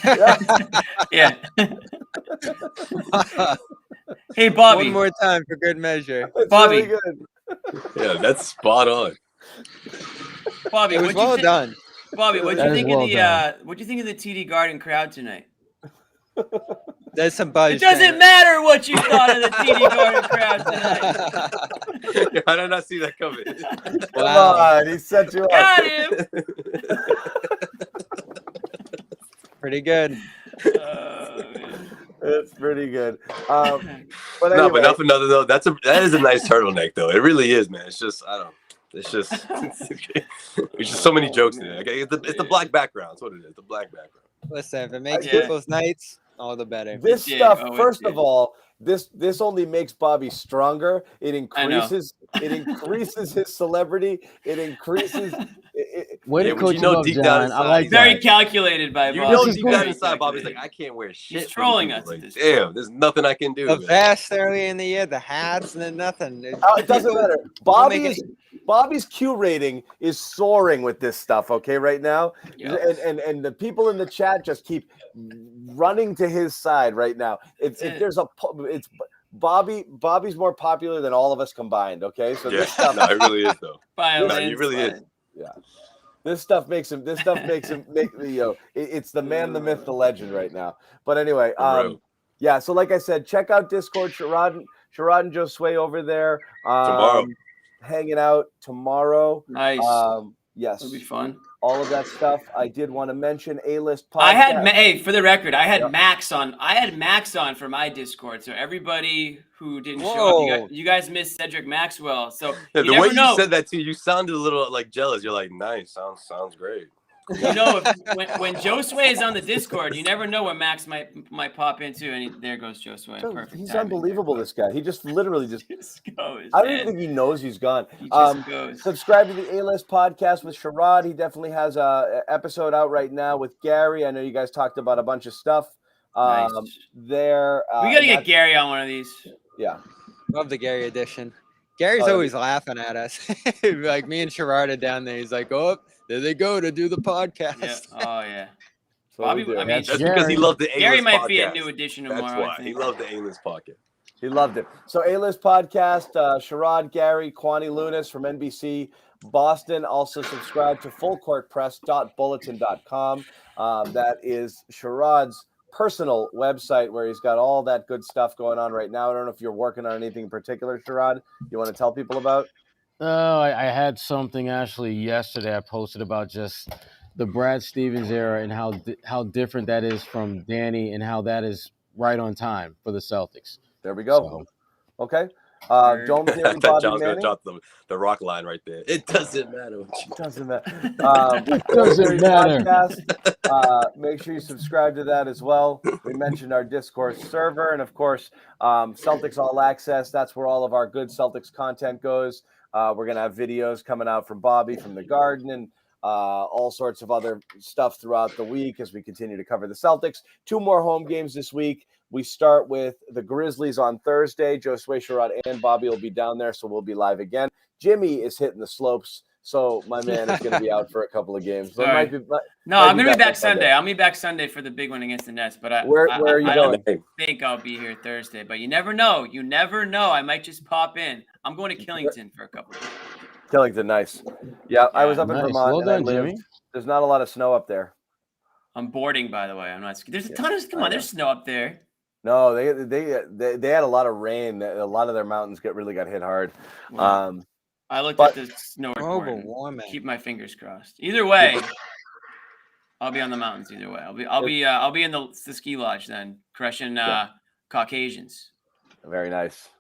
Yeah. Yeah. Hey, Bobby. One more time for good measure. It's Bobby. really good. Yeah, that's spot on. Bobby, It was what'd you well think- done. Bobby, what'd you That is think well of the done. what'd you think of the TD Garden crowd tonight? There's some buzz. It doesn't matter what you thought of the TD Garden crowd tonight. I did not see that coming. Come Wow. on, he set you up. Got him. Pretty good. Man. It's pretty good. But No, anyway, but not for nothing though. That is a nice turtleneck though. It really is, man. It's just I don't know. It's just there's just so many jokes in it. Okay, it's the black background. That's what it is. The black background. Listen, if it makes Yeah. people's nights, all the better. this did. stuff, Oh, it first did. of all, this only makes Bobby stronger. It I know. increases his celebrity. It increases. Way Yeah, to but coach you know him up, deep down John. I inside- like Very that. calculated by You Bobby. know This is deep down good. inside, Bobby's like, I can't wear shit. He's trolling for us these at people. this Like, damn, there's nothing I can do. The man. vest early in the year, the hats, and then nothing. It doesn't matter. Bobby's Q rating is soaring with this stuff. Okay, right now, Yep. and the people in the chat just keep running to his side right now. It's Bobby's more popular than all of us combined. Okay, so this Yeah, stuff, no, it really is though. Violence, No, he really is. this stuff makes him it's the man, the myth, the legend right now. But anyway, For real. yeah. So like I said, check out Discord. Sherrod and Josue over there. Tomorrow. Hanging out tomorrow. Nice. Yes, That'll be fun. all of that stuff. I did want to mention A-List podcast. I had hey, for the record, I had Yep. Max on. I had Max on for my Discord. So everybody who didn't show Whoa. up, you guys missed Cedric Maxwell. So Yeah, you the never way know. you said that too, you sounded a little like jealous. You're like, nice, sounds great. You know, when Josue is on the Discord, you never know what Max might pop into, and there goes Josue. Perfect. He's timing unbelievable. there. This guy. He just literally just. Just goes. I don't man. even think he knows he's gone. He just goes. Subscribe to the A-List podcast with Sherrod. He definitely has a episode out right now with Gary. I know you guys talked about a bunch of stuff. Nice. There. We gotta get Gary on one of these. Yeah. Love the Gary edition. Gary's Oh, always laughing at us. Like me and Sherrod are down there. He's like, oh, there they go to do the podcast. Yeah. Oh yeah. So Bobby, we do. I mean, That's because he loved the A-List Gary might podcast. be a new addition That's tomorrow. why I he think. loved the A-List podcast. He loved it. So A-List podcast, Sherrod, Gary, Kwani Lunis from NBC Boston. Also subscribe to fullcourtpress.bulletin.com. That is Sherrod's personal website where he's got all that good stuff going on right now. I don't know if you're working on anything in particular, Sherrod, you want to tell people about? I had something actually yesterday I posted about just the Brad Stevens era and how different that is from Danny and how that is right on time for the Celtics. There we go. So, Okay. Word. Dome I Theory, thought Bobby John's gonna Manning. drop the rock line right there. It doesn't matter. Doesn't matter. Doesn't matter. Podcast. Make sure you subscribe to that as well. We mentioned our Discord server, and of course, Celtics All Access. That's where all of our good Celtics content goes. We're gonna have videos coming out from Bobby from the Garden and all sorts of other stuff throughout the week as we continue to cover the Celtics. 2 more home games this week. We start with the Grizzlies on Thursday. Josue, Sherrod, and Bobby will be down there, so we'll be live again. Jimmy is hitting the slopes, so my man is going to be out for a couple of games. So it might be, No, might I'm be gonna be back on back Sunday. Sunday. I'll be back Sunday for the big one against the Nets. But where are you going? I think I'll be here Thursday. But you never know. You never know. I might just pop in. I'm going to Killington for a couple of days. Killington, nice. Yeah, I was up in Nice. Vermont. Well and I done, lived. Jimmy. There's not a lot of snow up there. I'm boarding, by the way. I'm not. There's a ton of. Come I on, there's snow up there. No, they had a lot of rain. A lot of their mountains really got hit hard. Wow. I looked but- at the snow Global report. warming. Keep my fingers crossed. Either way, I'll be on the mountains. Either way, I'll be in the ski lodge then, crushing Caucasians. Very nice.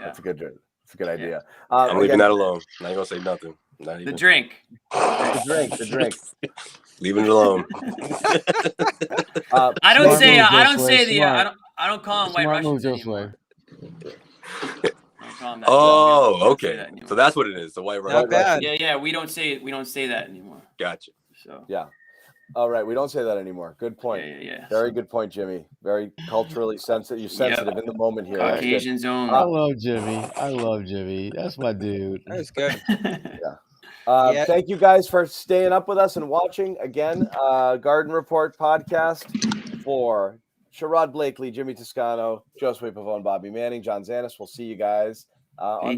Yeah. That's a good idea. I'm leaving again, that alone. Not gonna say nothing. Not The even drink. the drink. leaving it alone. I don't Smart say. move, I don't Josue, say the. smart. I don't call them White Smart move, Russians Josue. anymore. I don't call them that Oh, anymore. I don't say okay. that anymore. So that's what it is. The white Not Russian. bad. Yeah. We don't say that anymore. Gotcha. So Yeah. All right. We don't say that anymore. Good point. yeah. Very good point, Jimmy. Very culturally sensitive. You're sensitive in the moment here. That's good. Caucasians only. I love Jimmy. That's my dude. That was good. Yeah. Thank you guys for staying up with us and watching again. Garden Report podcast for Sherrod Blakely, Jimmy Toscano, Josue Pavon, Bobby Manning, John Zannis. We'll see you guys on